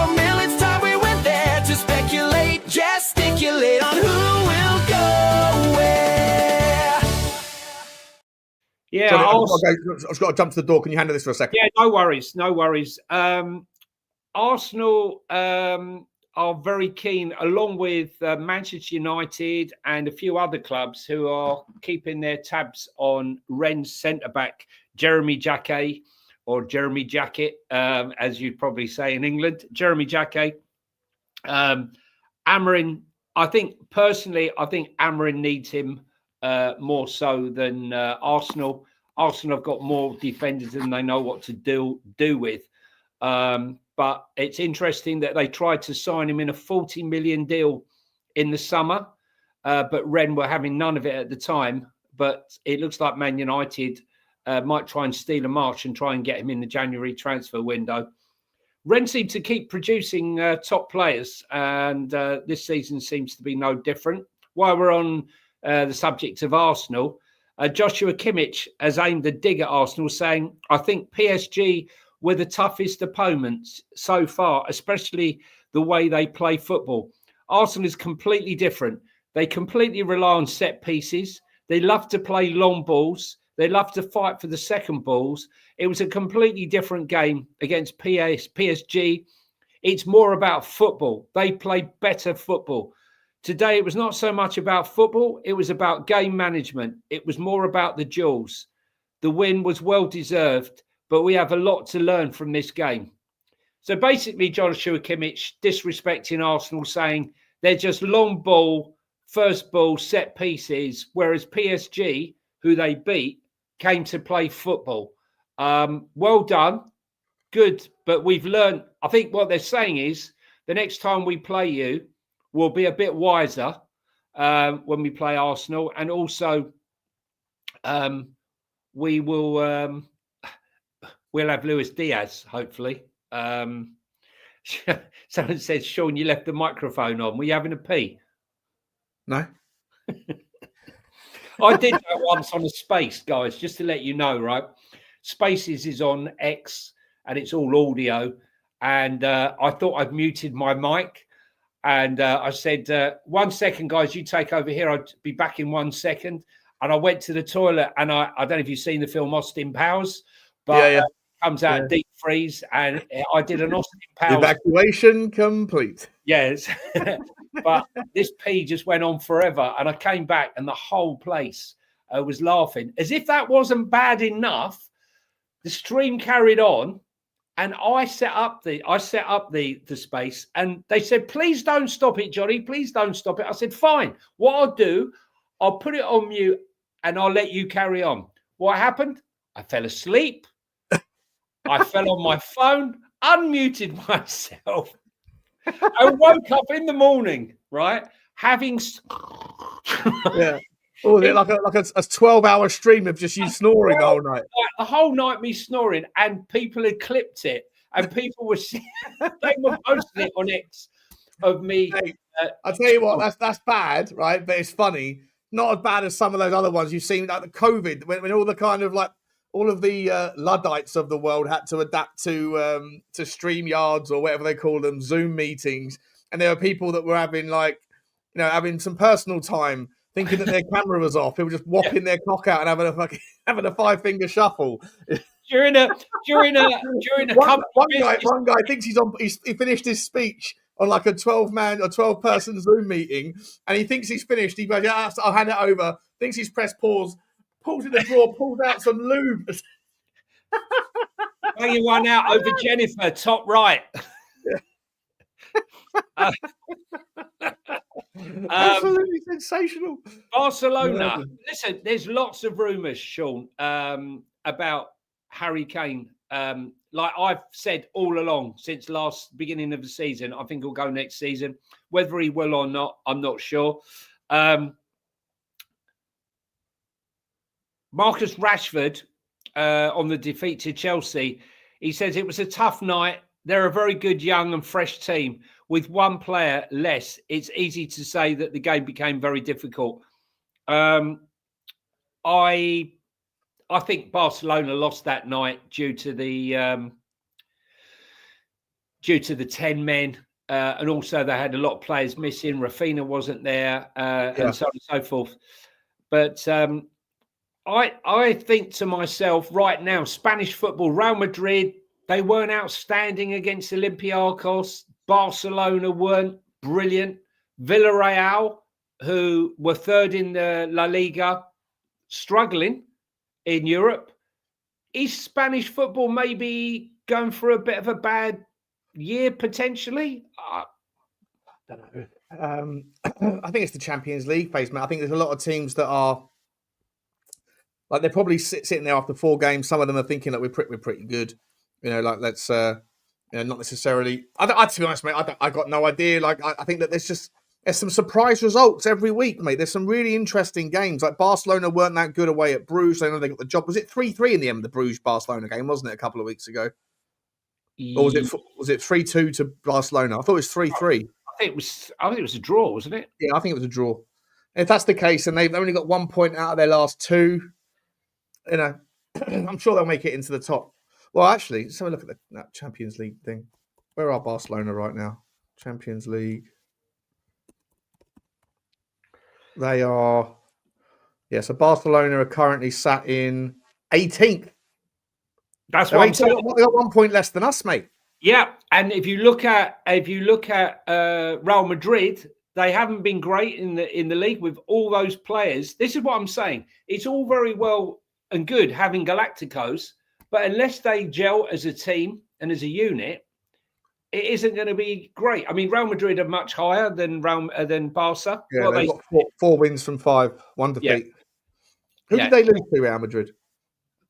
mill, it's time we went there to speculate, gesticulate on who will go where. Yeah, I've just got to jump to the door. Can you handle this for a second? Yeah, no worries. Arsenal are very keen, along with Manchester United and a few other clubs who are keeping their tabs on Rennes centre-back Jeremy Jacquet, or Jeremy Jacket, as you'd probably say in England. Jeremy Jacquet. Amarin, I think Amarin needs him more so than Arsenal. Arsenal have got more defenders than they know what to do with. But it's interesting that they tried to sign him in a 40 million deal in the summer, but Rennes were having none of it at the time. But it looks like Man United might try and steal a march and try and get him in the January transfer window. Rennes seem to keep producing top players, and this season seems to be no different. While we're on the subject of Arsenal, Joshua Kimmich has aimed a dig at Arsenal, saying, I think PSG were the toughest opponents so far, especially the way they play football. Arsenal is completely different. They completely rely on set pieces. They love to play long balls. They love to fight for the second balls. It was a completely different game against PSG. It's more about football. They play better football. Today, it was not so much about football. It was about game management. It was more about the duels. The win was well-deserved, but we have a lot to learn from this game. So basically, Joshua Kimmich disrespecting Arsenal, saying they're just long ball, first ball, set pieces, whereas PSG, who they beat, came to play football. Well done. Good. But we've learned, I think what they're saying is the next time we play you, we'll be a bit wiser when we play Arsenal. And also we will we'll have Luis Diaz, hopefully. Someone said, Sean, you left the microphone on. Were you having a pee? No. I did that once on a Space, guys, just to let you know, right? Spaces is on X and it's all audio. And I thought I'd muted my mic. And I said, 1 second, guys, you take over here. I'll be back in 1 second. And I went to the toilet, and I don't know if you've seen the film Austin Powers, but it comes out deep freeze. And I did an Austin Powers. Evacuation complete. Yes. But this pee just went on forever. And I came back, and the whole place was laughing. As if that wasn't bad enough, the stream carried on. And I set up the space, and they said, please don't stop it, Johnny. Please don't stop it. I said, fine. What I'll do, I'll put it on mute and I'll let you carry on. What happened? I fell asleep. I fell on my phone, unmuted myself. I woke up in the morning, right? Having Oh, like a 12-hour stream of just you snoring the whole night. The whole night, me snoring, and people had clipped it, and people were they were posting it on X of me. Hey, I'll tell you what, that's bad, right? But it's funny. Not as bad as some of those other ones you've seen, like the COVID, when all the kind of like all of the Luddites of the world had to adapt to StreamYards or whatever they call them, Zoom meetings, and there were people that were having some personal time, thinking that their camera was off. People just whopping their cock out and having a 5-finger shuffle. During a one guy thinks he finished his speech on like a 12-person Zoom meeting, and he thinks he's finished. He goes, yeah, I'll hand it over. Thinks he's pressed pause, pulls in the drawer, pulls out some lube. Banging one out over Jennifer, top right. Absolutely sensational. Barcelona. Listen, there's lots of rumours, Sean, about Harry Kane. Like I've said all along since beginning of the season, I think he'll go next season. Whether he will or not, I'm not sure. Marcus Rashford, on the defeat to Chelsea, he says it was a tough night. They're a very good, young and fresh team. With one player less, it's easy to say that the game became very difficult. I think Barcelona lost that night due to the 10 men, and also they had a lot of players missing. Rafinha wasn't there, and so on and so forth. But I think to myself right now, Spanish football, Real Madrid, they weren't outstanding against Olympiacos. Barcelona weren't brilliant. Villarreal, who were third in the La Liga, struggling in Europe. Is Spanish football maybe going for a bit of a bad year potentially? I don't know. I think it's the Champions League phase, man. I think there's a lot of teams that are Like they're probably sitting there after 4 games. Some of them are thinking that we're pretty good. Like let's not necessarily. To be honest, mate, I got no idea. Like I think that there's some surprise results every week, mate. There's some really interesting games. Like Barcelona weren't that good away at Bruges. I know they got the job. Was it 3-3 in the end of the Bruges-Barcelona game, wasn't it, a couple of weeks ago? Or was it 3-2 to Barcelona? I thought it was 3-3. I think it was a draw, wasn't it? Yeah, I think it was a draw. If that's the case, and they've only got 1 point out of their last 2, I'm sure they'll make it into the top. Well, actually, let's have a look at that Champions League thing. Where are Barcelona right now? Champions League. They are. Yeah, so Barcelona are currently sat in 18th. That's what I'm saying. They got 1 point less than us, mate. Yeah, and if you look at Real Madrid, they haven't been great in the league with all those players. This is what I'm saying. It's all very well and good having Galacticos, but unless they gel as a team and as a unit, it isn't going to be great. I mean, Real Madrid are much higher than Barca. Yeah, they've got 4 wins from 5, 1 defeat. Yeah. Who did they lose to, Real Madrid?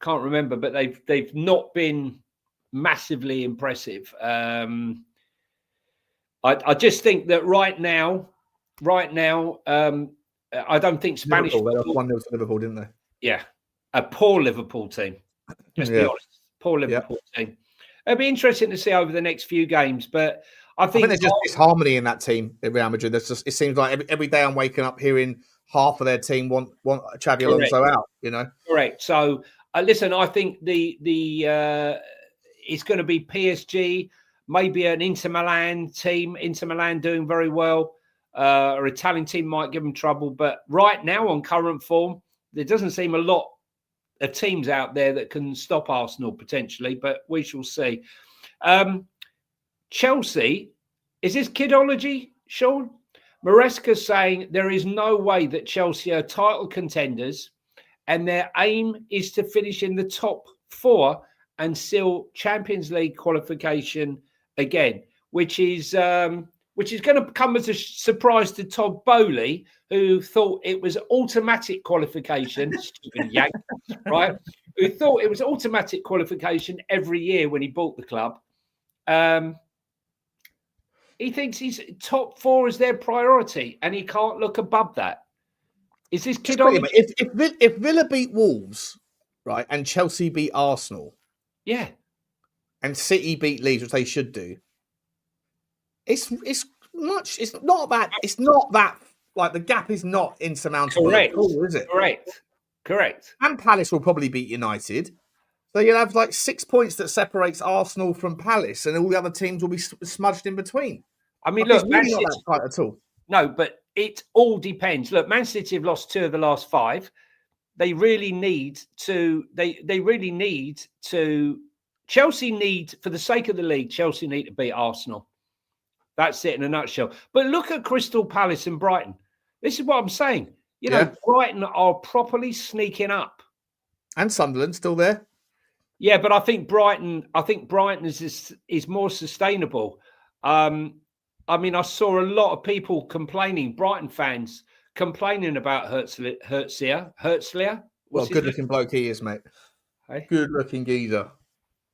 Can't remember, but they've not been massively impressive. I just think that right now, I don't think Spanish. Liverpool, they lost 1-0 to Liverpool, didn't they? Yeah, a poor Liverpool team. Let's be honest, poor Liverpool team. It'll be interesting to see over the next few games, but I think there's just disharmony in that team at Real Madrid. It seems like every day I'm waking up hearing half of their team want Xabi Alonso out. Correct. So listen, I think the it's going to be PSG, maybe an Inter Milan team. Inter Milan doing very well. Or Italian team might give them trouble, but right now on current form, there doesn't seem a lot of teams out there that can stop Arsenal potentially, but we shall see. Chelsea, is this kidology, Sean? Maresca's saying there is no way that Chelsea are title contenders and their aim is to finish in the top 4 and seal Champions League qualification again, which is going to come as a surprise to Todd Bowley, who thought it was automatic qualification, stupid yank, right? Who thought it was automatic qualification every year when he bought the club. He thinks he's top 4 is their priority, and he can't look above that. Is this kid on? If Villa beat Wolves, right, and Chelsea beat Arsenal, yeah, and City beat Leeds, which they should do, it's not that like the gap is not insurmountable. Correct. All, is it? Correct. And Palace will probably beat United. So you'll have like 6 points that separates Arsenal from Palace, and all the other teams will be smudged in between. I mean, look, it's really not that tight at all. No, but it all depends. Look, Man City have lost 2 of the last 5. They really need to. They really need to. Chelsea need, for the sake of the league, Chelsea need to beat Arsenal. That's it in a nutshell. But look at Crystal Palace and Brighton. This is what I'm saying. Brighton are properly sneaking up. And Sunderland still there. Yeah, but I think Brighton is more sustainable. I mean, I saw a lot of people complaining, Brighton fans complaining about Herzliya. Well, good-looking bloke he is, mate. Hey? Good-looking geezer.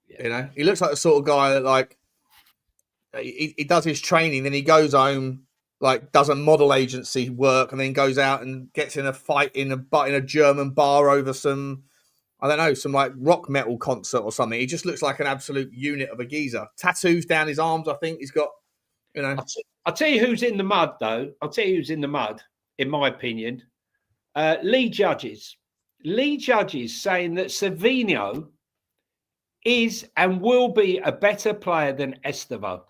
Yeah. He looks like the sort of guy that, like, he does his training, then he goes home, like, does a model agency work, and then goes out and gets in a fight in a German bar over some, I don't know, some like rock metal concert or something. He just looks like an absolute unit of a geezer. Tattoos down his arms, I think. He's got, I'll tell you who's in the mud, though. I'll tell you who's in the mud, in my opinion. Lee Judges. Lee Judges saying that Savinho is and will be a better player than Estevao.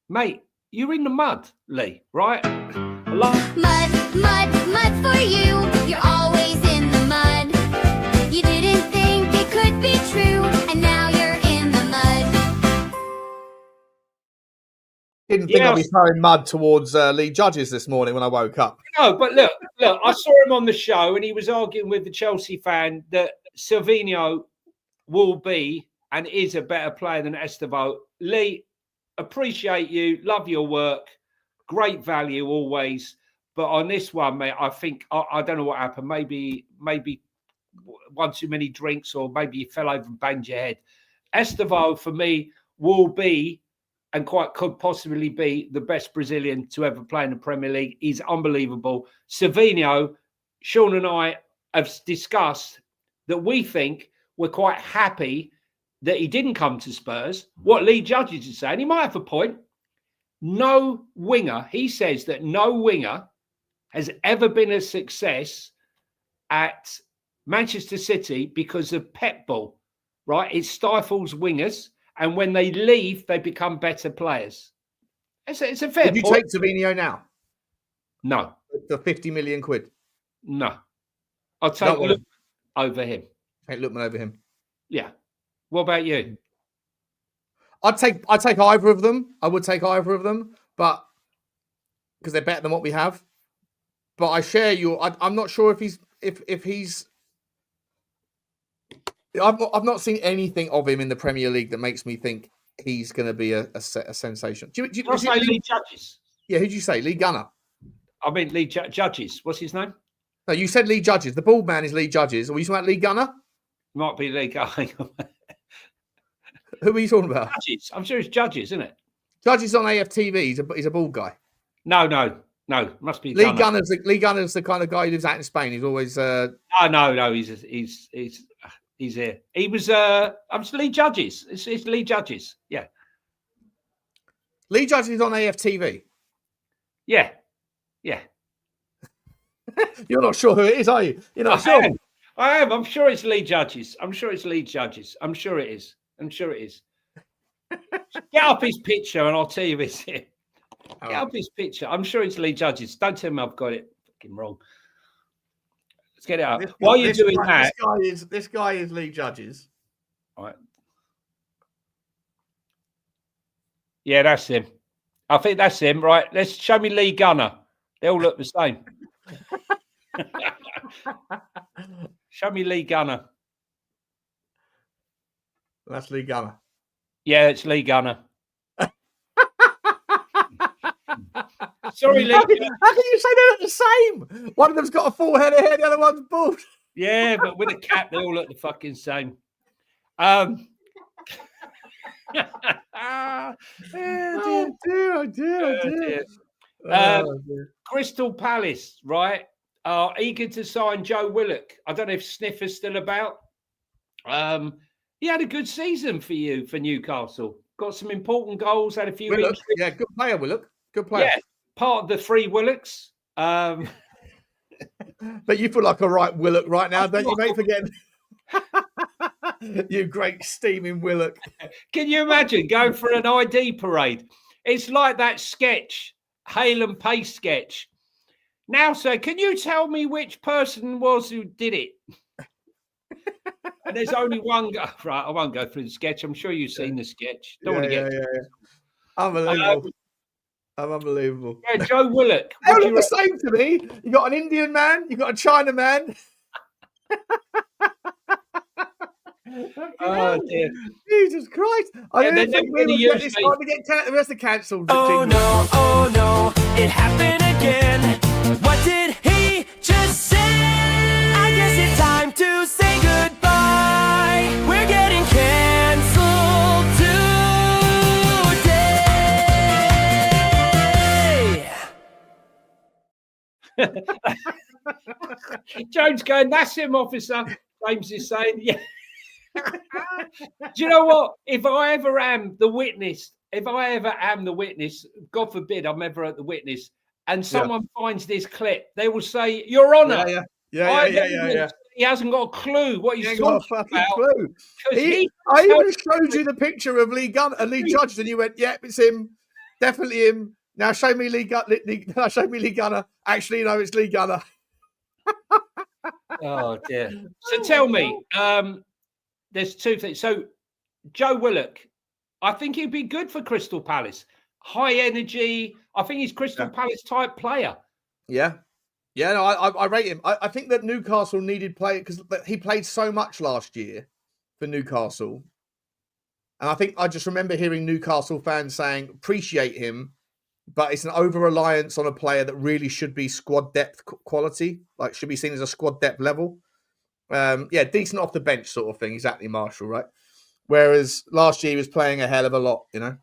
Mate, you're in the mud, Lee, right? Mud for you. You're always in the mud. You didn't think it could be true, and now you're in the mud. Didn't think I'd be throwing mud towards Lee Judges this morning when I woke up. No, but look, I saw him on the show and he was arguing with the Chelsea fan that Savinho will be and is a better player than Estevao. Lee, appreciate you, love your work, great value always. But on this one, mate, I think I don't know what happened. Maybe one too many drinks, or maybe you fell over and banged your head. Estevao, for me, will be and could possibly be the best Brazilian to ever play in the Premier League. He's unbelievable. Savinho, Sean and I have discussed that we think we're quite happy that he didn't come to Spurs. What Lee Judges is saying, he might have a point. No winger, he says that no winger has ever been a success at Manchester City because of Pep Ball, right? It stifles wingers, and when they leave, they become better players. It's a fair Would you point. take Savinho now? No. For 50 million quid? No. I'll take Lookman over him. Take Lookman over him. Yeah. What about you? I'd take either of them. I would take either of them, but because they're better than what we have. But I share your. I'm not sure if he's. I've not seen anything of him in the Premier League that makes me think he's going to be a sensation. I say Lee Judges. Yeah, who'd you say? Lee Gunner. I mean Lee Judges. What's his name? No, you said Lee Judges. The bald man is Lee Judges. Are we talking about Lee Gunner? Might be Lee Gunner. Who are you talking about? Judges. I'm sure it's Judges, isn't it? Judges on AFTV. He's a bald guy. No. Must be Lee Gunner's the kind of guy who lives out in Spain. He's always. No. He's here. He was. I'm Lee Judges. It's Lee Judges. Yeah. Lee Judges is on AFTV. Yeah. You're not sure who it is, are you? You're not I sure. I am. I'm sure it's Lee Judges. I'm sure it is. Get up his picture and I'll tell you it's him. Get up his picture. I'm sure it's Lee Judges. Don't tell me I've got it fucking wrong. Let's get it up. While you're doing that, this guy is Lee Judges. all right. Yeah, that's him. I think that's him. Right. Let's show me Lee Gunner. They all look the same. Show me Lee Gunner. That's Lee Gunner. Yeah, it's Lee Gunner. Sorry, Lee. How can you say they're the same? One of them's got a full head of hair, the other one's bald. Yeah, but with a cap, they all look the fucking same. Dear. Crystal Palace, right, are eager to sign Joe Willock. I don't know if Sniffer's still about. He had a good season for Newcastle. Got some important goals, had a few Willock, injuries. yeah, good player, Willock. Good player. Yeah, part of the three Willocks. But you feel like a right Willock right now, don't you, mate? Forgetting you great steaming Willock. Can you imagine going for an ID parade? It's like that sketch, Hale and Pace sketch. Now, sir, can you tell me which person was who did it? And there's only one guy. Right, I won't go through the sketch. I'm sure you've seen the sketch. Don't want to get Unbelievable. I'm unbelievable. Yeah, Joe Willock. They all look the same to me. You got an Indian man, you got a China man. Oh dear! Jesus Christ! I didn't think we would get this time to get the rest of cancelled. Oh no, it happened again. What did he just say? I guess it's time to say goodbye. We're getting cancelled today. Jones going, that's him, officer. James is saying, yeah. Do you know what? If I ever am the witness, God forbid I'm ever at the witness, and someone finds this clip, they will say, Your Honour. Yeah. He hasn't got a clue what he's talking about. Clue. I even showed you the picture of Lee Judge, and you went, "Yep, it's him, definitely him." Now show me Lee Gunner. Actually, no, it's Lee Gunner. Oh dear. So tell me, there's two things. So Joe Willock, I think he'd be good for Crystal Palace. High energy. I think he's Crystal Palace type player. Yeah. Yeah, no, I rate him. I think that Newcastle needed play because he played so much last year for Newcastle. And I think I just remember hearing Newcastle fans saying, appreciate him, but it's an over-reliance on a player that really should be squad depth quality, like should be seen as a squad depth level. Decent off the bench sort of thing. Exactly, Marshall, right? Whereas last year he was playing a hell of a lot, you know.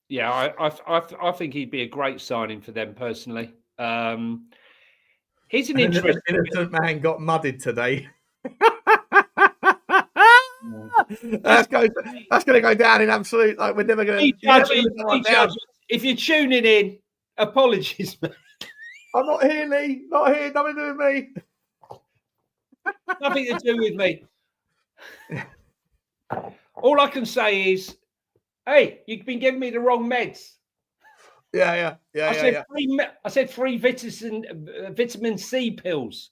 Yeah, I think he'd be a great signing for them personally. He's an interesting innocent man got mudded today. That's going to go down in absolute. Like we're never going to. If you're tuning in, apologies, man. I'm not here, Lee. Not here. Nothing to do with me. Nothing to do with me. All I can say is, hey, you've been giving me the wrong meds. Yeah. I said three vitamin C pills.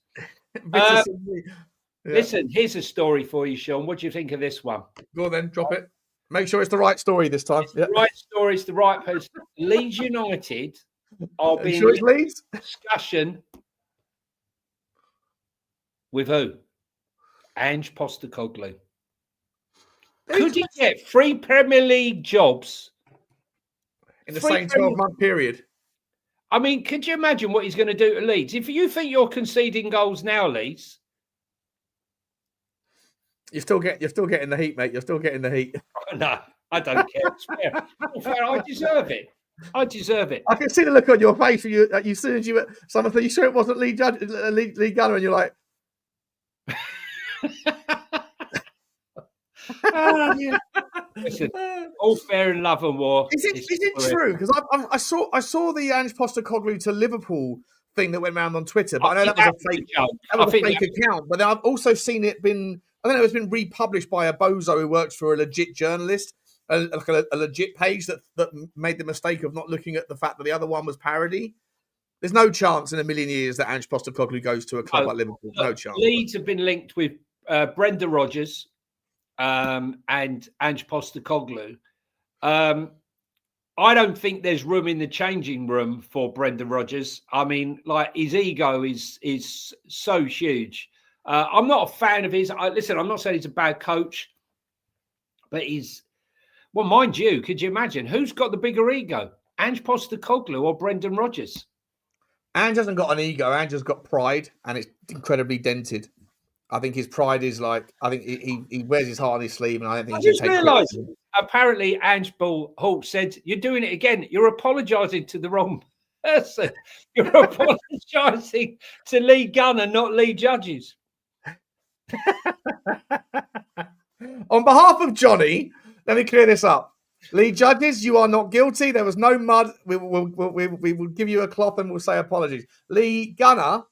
Listen, here's a story for you, Sean. What do you think of this one? Go on then, drop it. Make sure it's the right story this time. It's the right story. It's the right person. Leeds United are being Leeds discussion with who? Ange Postecoglou. Could he get 3 Premier League jobs in the same 12-month period? I mean, could you imagine what he's going to do to Leeds? If you think you're conceding goals now, Leeds, you're still getting the heat, mate. You're still getting the heat. No, I don't care. It's fair. I deserve it. I can see the look on your face when you as soon as you someone said, "You sure it wasn't Lee Gunner?" And you're like, Listen, all fair in love and war. Is it true? Because I saw the Ange Postecoglou to Liverpool thing that went around on Twitter, but I know that was a fake. That was a fake account. But then I've also seen it been. I don't know. It's been republished by a bozo who works for a legit journalist, a legit page that made the mistake of not looking at the fact that the other one was parody. There's no chance in a million years that Ange Postecoglou goes to a club like Liverpool. No chance. Leeds have been linked with Brendan Rodgers and Ange Postecoglou. I don't think there's room in the changing room for Brendan Rodgers. I mean, like his ego is so huge. I'm not a fan of his. Listen, I'm not saying he's a bad coach, but well, mind you, could you imagine who's got the bigger ego, Ange Postecoglou or Brendan Rodgers? Ange hasn't got an ego. Ange has got pride, and it's incredibly dented. I think his pride is like, I think he wears his heart on his sleeve, and I don't think I just realised, apparently Ange Hall said, "You're doing it again. You're apologising to the wrong person. You're apologising to Lee Gunner, not Lee Judges." On behalf of Johnny, let me clear this up. Lee Judges, you are not guilty. There was no mud. We will give you a cloth and we'll say apologies. Lee Gunner,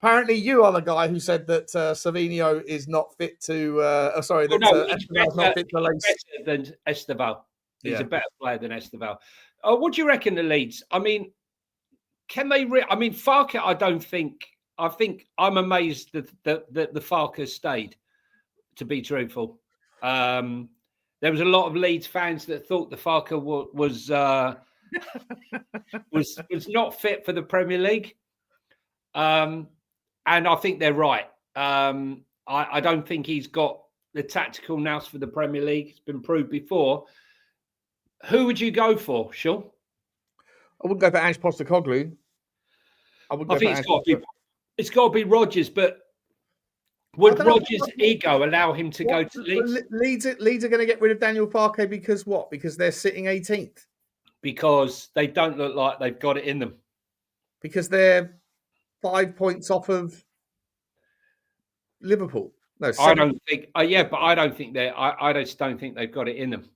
apparently you are the guy who said that Savinho is not fit to. He's not fit to Leeds. Better than Esteval. He's a better player than Esteval. What do you reckon the Leeds? I mean, can they? Farke, I don't think. I think I'm amazed that the Farke stayed. To be truthful, there was a lot of Leeds fans that thought the Farke was not fit for the Premier League, and I think they're right. I don't think he's got the tactical nous for the Premier League. It's been proved before. Who would you go for, Sean? I wouldn't go for Ange Postecoglou. I think it's got to be Rodgers, but would Rodgers' ego allow him to go to Leeds? Leeds are going to get rid of Daniel Farke because what? Because they're sitting 18th. Because they don't look like they've got it in them. Because they're 5 points off of Liverpool. No, I don't think. But I don't think they. I just don't think they've got it in them.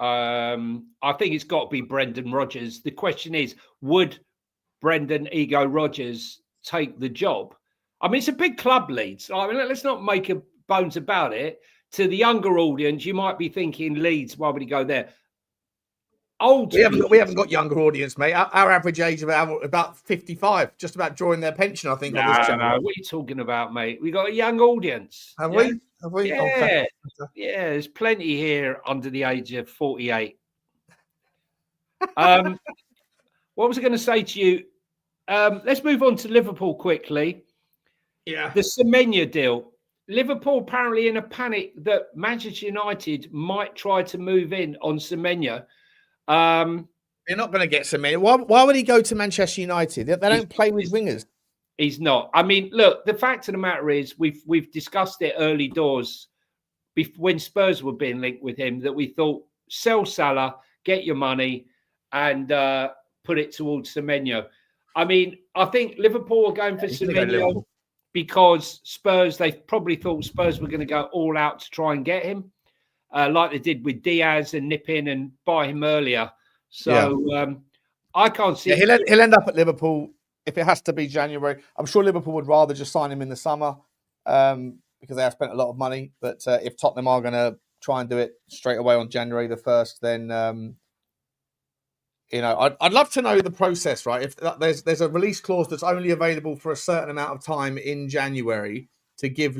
I think it's got to be Brendan Rodgers. The question is, would Brendan Ego Rodgers take the job? I mean, it's a big club, Leeds. I mean, let's not make a bones about it. To the younger audience, you might be thinking Leeds. Why would he go there? We haven't got younger audience, mate. Our average age is about 55, just about drawing their pension, I think. No, what are you talking about, mate? We got a young audience. Have we? Yeah, okay. Yeah. There's plenty here under the age of 48. What was I going to say to you? Let's move on to Liverpool quickly. Yeah, the Semenya deal. Liverpool apparently in a panic that Manchester United might try to move in on Semenya. They're not going to get Semenya. Why would he go to Manchester United? They don't play with wingers. He's not. I mean, look, the fact of the matter is we've discussed it early doors when Spurs were being linked with him, that we thought sell Salah, get your money, and put it towards Semenyo. I mean, I think Liverpool are going for Semenyo because Spurs, they probably thought Spurs were going to go all out to try and get him, like they did with Diaz and nip in and buy him earlier. So I can't see. Yeah, he'll end up at Liverpool if it has to be January. I'm sure Liverpool would rather just sign him in the summer because they have spent a lot of money. But if Tottenham are going to try and do it straight away on January the 1st, then I'd love to know the process, right? If there's a release clause that's only available for a certain amount of time in January to give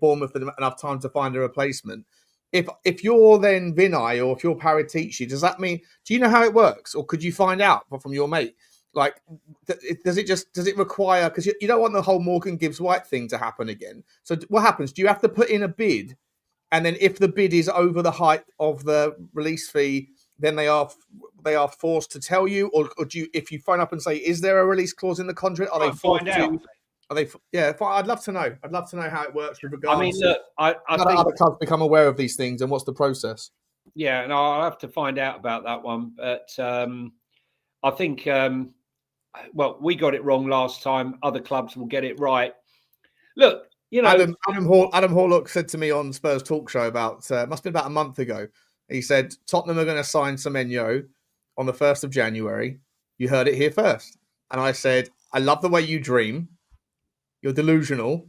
Bournemouth enough time to find a replacement. If you're then Vinay or if you're Paratici, does that mean? Do you know how it works, or could you find out from your mate? Like, does it require? Because you don't want the whole Morgan Gibbs White thing to happen again. So what happens? Do you have to put in a bid, and then if the bid is over the height of the release fee, then they are forced to tell you, or do you? If you phone up and say, "Is there a release clause in the contract?" Are they forced to? Are they? Yeah, I'd love to know. I'd love to know how it works with regards. I mean, look, I how think other clubs become aware of these things and what's the process. Yeah, and I'll have to find out about that one. But I think, well, we got it wrong last time. Other clubs will get it right. Look, you know, Adam Horlock said to me on Spurs Talk Show about must have been about a month ago. He said Tottenham are going to sign Semenyo on the 1st of January. You heard it here first. And I said, I love the way you dream. You're delusional.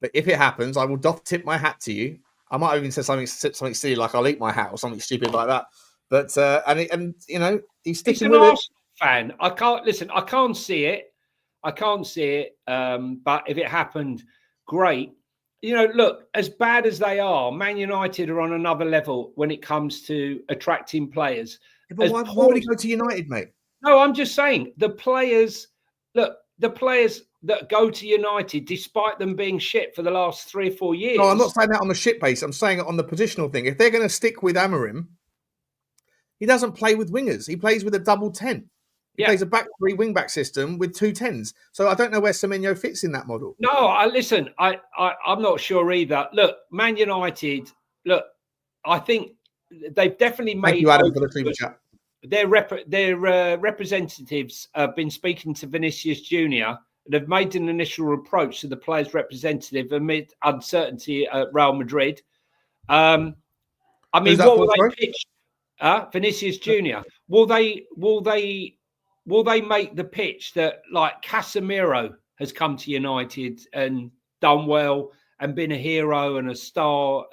But if it happens, I will tip my hat to you. I might have even said something silly like I'll eat my hat or something stupid like that. But and you know, he's sticking with it. Fan. I can't see it. But if it happened, great. You know, look, as bad as they are, Man United are on another level when it comes to attracting players. Yeah, but why would he go to United, mate? No, I'm just saying the players that go to United, despite them being shit for the last 3 or 4 years. No, I'm not saying that on the shit base. I'm saying it on the positional thing. If they're going to stick with Amorim, he doesn't play with wingers. He plays with a double 10. He plays a back three wing back system with 2 10s. So I don't know where Semenyo fits in that model. No, I'm not sure either. Look, Man United. Look, I think they've definitely made. Thank you, Adam, for the super chat. Their representatives have been speaking to Vinicius Junior. They've made an initial approach to the players' representative amid uncertainty at Real Madrid. I mean, what will they pitch? Vinicius Junior. Will they make the pitch that like Casemiro has come to United and done well and been a hero and a star?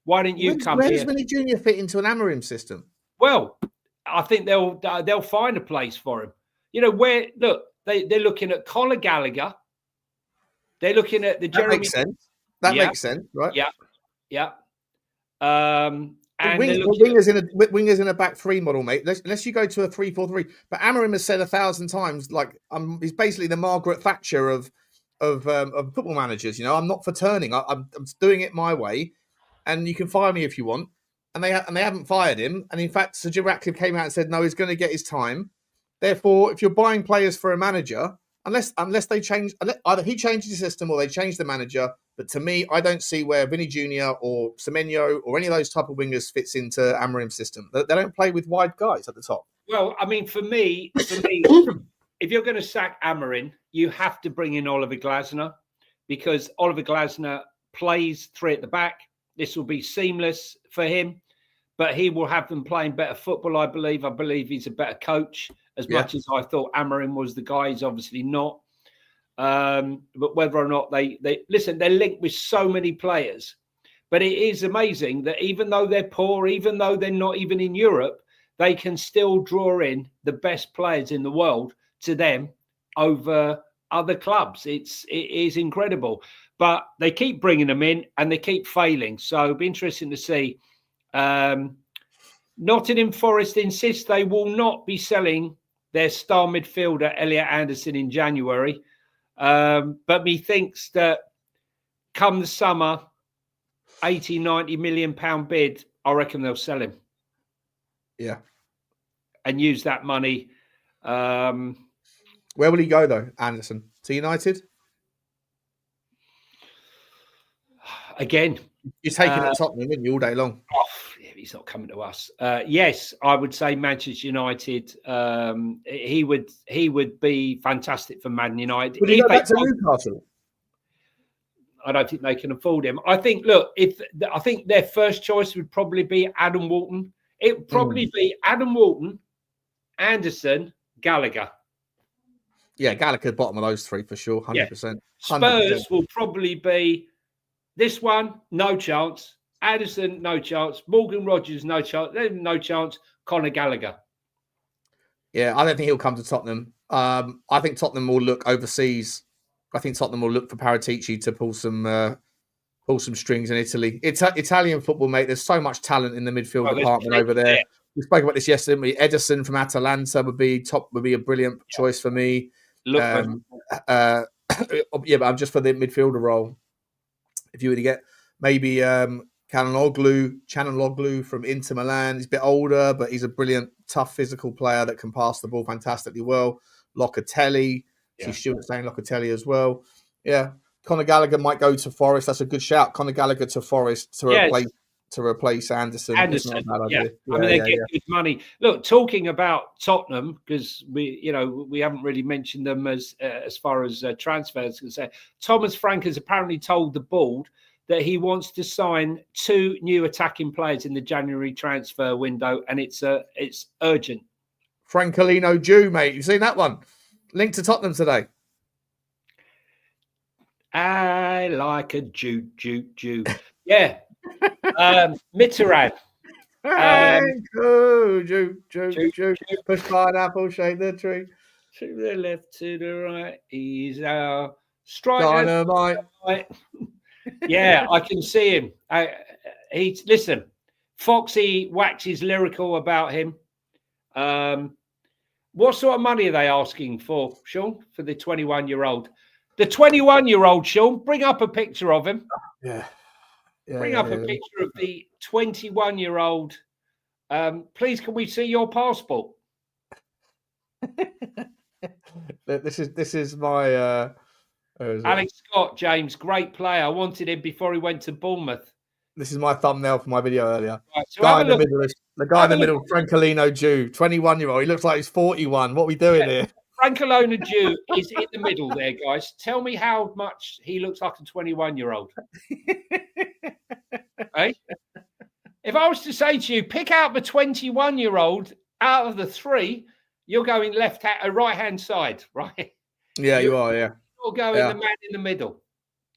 Why don't you come here? Where does Vinny Junior fit into an Amorim system? Well, I think they'll find a place for him. You know, where look, they're looking at Conor Gallagher. They're looking at the Jeremy. Makes sense. That makes sense, right? Yeah. And wingers in a back three model, mate. Unless you go to a 3-4-3. But Amorim has said 1,000 times, like he's basically the Margaret Thatcher of football managers. You know, I'm not for turning. I'm doing it my way, and you can fire me if you want. And they haven't fired him. And in fact, Sir Jim Ratcliffe came out and said no, he's going to get his time. Therefore, if you're buying players for a manager, unless they change, either he changes the system or they change the manager. But to me, I don't see where Vinny Junior or Semenyo or any of those type of wingers fits into Amorim's system. They don't play with wide guys at the top. Well, I mean, for me, if you're going to sack Amorim, you have to bring in Oliver Glasner because Oliver Glasner plays 3 at the back. This will be seamless for him, but he will have them playing better football, I believe. I believe he's a better coach. As much as I thought Amorim was the guy, he's obviously not. But whether or not they listen, they're linked with so many players. But it is amazing that even though they're poor, even though they're not even in Europe, they can still draw in the best players in the world to them over other clubs. It is incredible. But they keep bringing them in and they keep failing. So it'll be interesting to see. Nottingham Forest insist they will not be selling their star midfielder, Elliot Anderson, in January. But methinks that come the summer, 80, 90 million pound bid, I reckon they'll sell him. Yeah. And use that money. Where will he go, though, Anderson? to United? Again, You're taking it at Tottenham, aren't you, all day long? He's not coming to us. Yes, I would say Manchester United. He would be fantastic for Man United. Would he go back to Newcastle? I don't think they can afford him. I think, look, I think their first choice would probably be Adam Walton. It would probably be Adam Walton, Anderson, Gallagher. Yeah, Gallagher, bottom of those three for sure, 100%. Yeah. 100%. Spurs will probably be this one, no chance. Addison, no chance. Morgan Rogers, no chance. No chance. Conor Gallagher. Yeah, I don't think he'll come to Tottenham. I think Tottenham will look overseas. I think Tottenham will look for Paratici to pull some strings in Italy. It's Italian football, mate. There's so much talent in the midfield department over there. We spoke about this yesterday. Didn't we? Edison from Atalanta would be a brilliant choice for me. Yeah, but I'm just for the midfielder role. If you were to get maybe Canonoglu from Inter Milan, he's a bit older, but he's a brilliant, tough, physical player that can pass the ball fantastically well. Locatelli, see Stuart saying Locatelli as well. Yeah, Conor Gallagher might go to Forest. That's a good shout. Conor Gallagher to Forest to replace Anderson. Anderson, not a bad idea. I mean, they get good money. Look, talking about Tottenham, because we haven't really mentioned them as far as transfers can say. Thomas Frank has apparently told the board that he wants to sign 2 new attacking players in the January transfer window, and it's urgent. Francolino Jew, mate. You've seen that one? Linked to Tottenham today. I like a Jew. Yeah. Mitterrand. Jew. Push pineapple, shake the tree. To the left, to the right. He's our striker. Dynamite. Yeah, I can see him. Listen, Foxy waxes lyrical about him. What sort of money are they asking for, Sean, for the 21-year-old? The 21-year-old, Sean, bring up a picture of him. Bring up a picture of the 21-year-old. Please, can we see your passport? This is my Alex Scott, James, great player. I wanted him before he went to Bournemouth. This is my thumbneil for my video earlier. Right, so the guy in the middle, Francolino Jew, 21-year-old. He looks like he's 41. What are we doing here? Francolino Jew is in the middle there, guys. Tell me how much he looks like a 21-year-old. Hey? If I was to say to you, pick out the 21-year-old out of the 3, you're going right-hand side, right? Yeah, you are, yeah. You're going the man in the middle.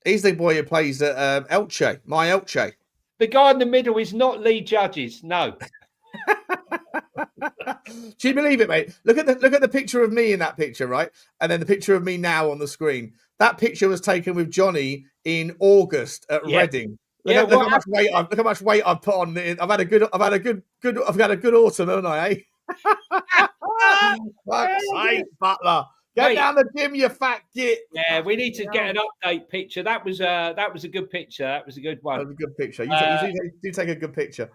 He's the boy who plays at Elche, my Elche. The guy in the middle is not Lee Judges, no. Do you believe it, mate? Look at the picture of me in that picture, right? And then the picture of me now on the screen. That picture was taken with Johnny in August at Reading. Look how much weight I've put on. I've had a good autumn, haven't I? Hey, Butler, get down the gym, you fat git. Yeah, we need to get an update picture. That was a good picture. That was a good one. That was a good picture. You do take a good picture.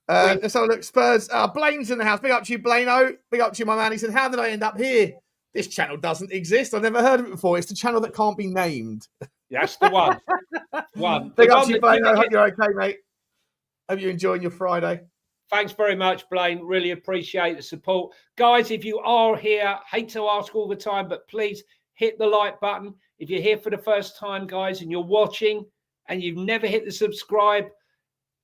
So look, Spurs. Blaine's in the house. Big up to you, Blaino. Big up to you, my man. He said, "How did I end up here? This channel doesn't exist. I've never heard of it before. It's the channel that can't be named." That's the one. Big up to you, Blaine. I hope you're okay, mate. Hope you're enjoying your Friday. Thanks very much, Blaine. Really appreciate the support. Guys, if you are here, hate to ask all the time, but please hit the like button. If you're here for the first time, guys, and you're watching and you've never hit the subscribe,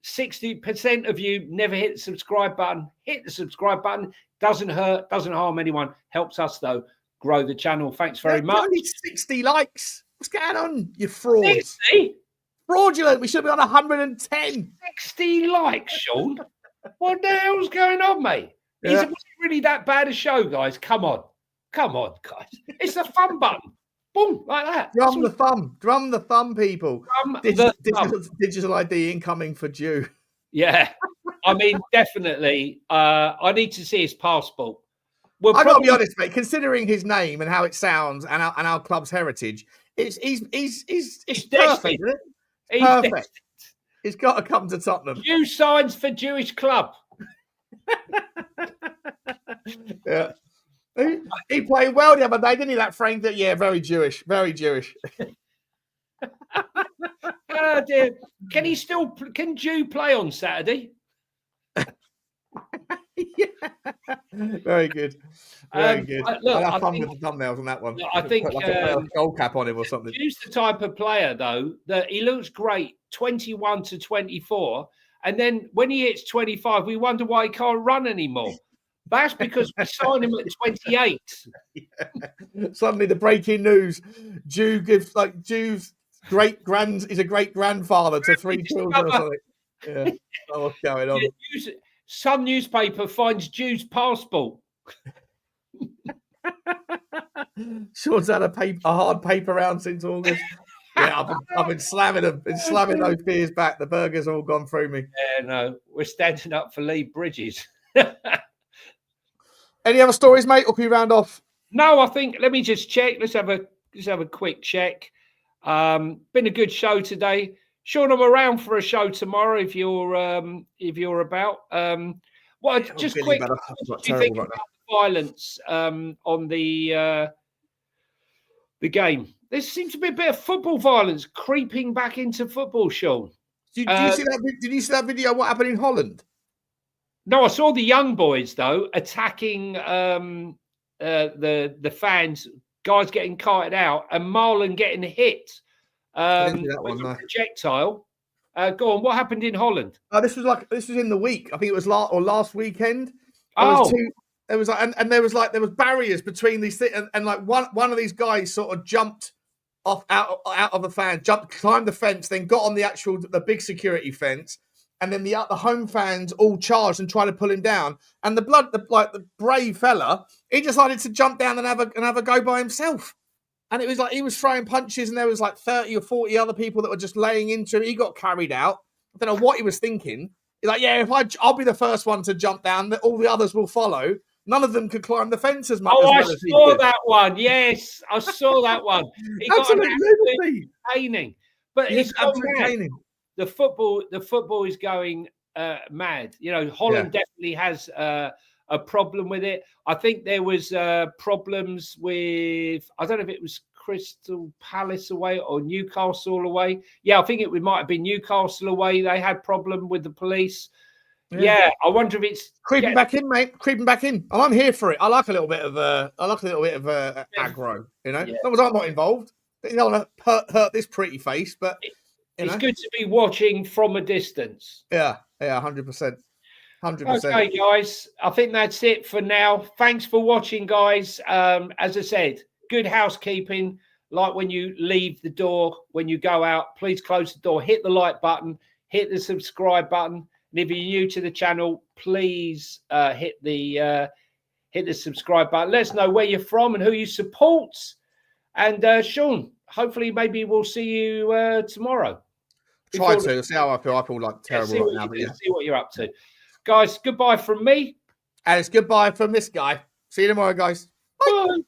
60% of you never hit the subscribe button. Hit the subscribe button. Doesn't hurt, doesn't harm anyone. Helps us, though, grow the channel. Thanks very much. Only 60 likes. What's going on, you frauds? 60? Fraudulent. We should be on 110. 60 likes, Sean. What the hell's going on, mate? Is it really that bad a show, guys? Come on, guys. It's the fun button. Boom, like that. Drum the thumb, people. Digital ID incoming for Jew. Yeah, I mean, definitely. I need to see his passport. I've got to be honest, mate. Considering his name and how it sounds and our club's heritage, it's perfect, isn't it? It's perfect. Destined. He's got to come to Tottenham. Jew signs for Jewish club. Yeah. He played well the other day, didn't he? That Frank. Yeah, very Jewish. Very Jewish. Oh dear. Can Jew play on Saturday? Yeah. Very good. Very good. Look, I'll have I fun think- with the thumbnails on that one. Look, I think, Put like a gold cap on him or something. Jew's the type of player though that he looks great 21 to 24, and then when he hits 25, we wonder why he can't run anymore. That's because we signed him at 28. Suddenly, the breaking news: Jew gives Jew's is a great grandfather to 3 children or something. Yeah, oh, what's going on? Some newspaper finds Jew's passport. Sean's had a hard paper round since August. Yeah, I've been slamming them, those beers back. The burgers all gone through me. Yeah, no, we're standing up for Lee Bridges. Any other stories, mate? Or can we round off? No, I think let me just check. Let's have a quick check. Been a good show today. Sean, I'm around for a show tomorrow if you're about. Just quick, what do you think about the violence on the game? There seems to be a bit of football violence creeping back into football, Sean. Did you see that? Did you see that video? What happened in Holland? No, I saw the young boys though attacking the fans, guys getting carted out, and Marlon getting hit with a projectile. Go on, what happened in Holland? This was in the week. I think it was last weekend. There was barriers between these things, and like one of these guys sort of jumped off out of the fan, climbed the fence, then got on the big security fence. And then the home fans all charged and tried to pull him down. And the brave fella, he decided to jump down and have a go by himself. And it was like he was throwing punches, and there was like 30 or 40 other people that were just laying into him. He got carried out. I don't know what he was thinking. He's like, yeah, I'll be the first one to jump down, all the others will follow. None of them could climb the fence as much. I saw that one. Yes, I saw that one. He got absolutely caning, but it's absolutely. The football is going mad. You know, Holland definitely has a problem with it. I think there was problems with, I don't know if it was Crystal Palace away or Newcastle away. Yeah, I think it might have been Newcastle away. They had problem with the police. Yeah, I wonder if it's creeping back in, mate. Creeping back in, and I'm here for it. I like a little bit of aggro. You know, as long as I'm not involved. You don't want to hurt this pretty face, but. It's good to be watching from a distance. Yeah, 100%. 100%. Okay, guys, I think that's it for now. Thanks for watching, guys. As I said, good housekeeping. Like when you leave the door, when you go out, please close the door, hit the like button, hit the subscribe button. And if you're new to the channel, please hit the subscribe button. Let us know where you're from and who you support. And Sean, hopefully, maybe we'll see you tomorrow. Try to see how I feel. I feel like terrible right now, but see what you're up to, guys. Goodbye from me, and it's goodbye from this guy. See you tomorrow, guys. Bye.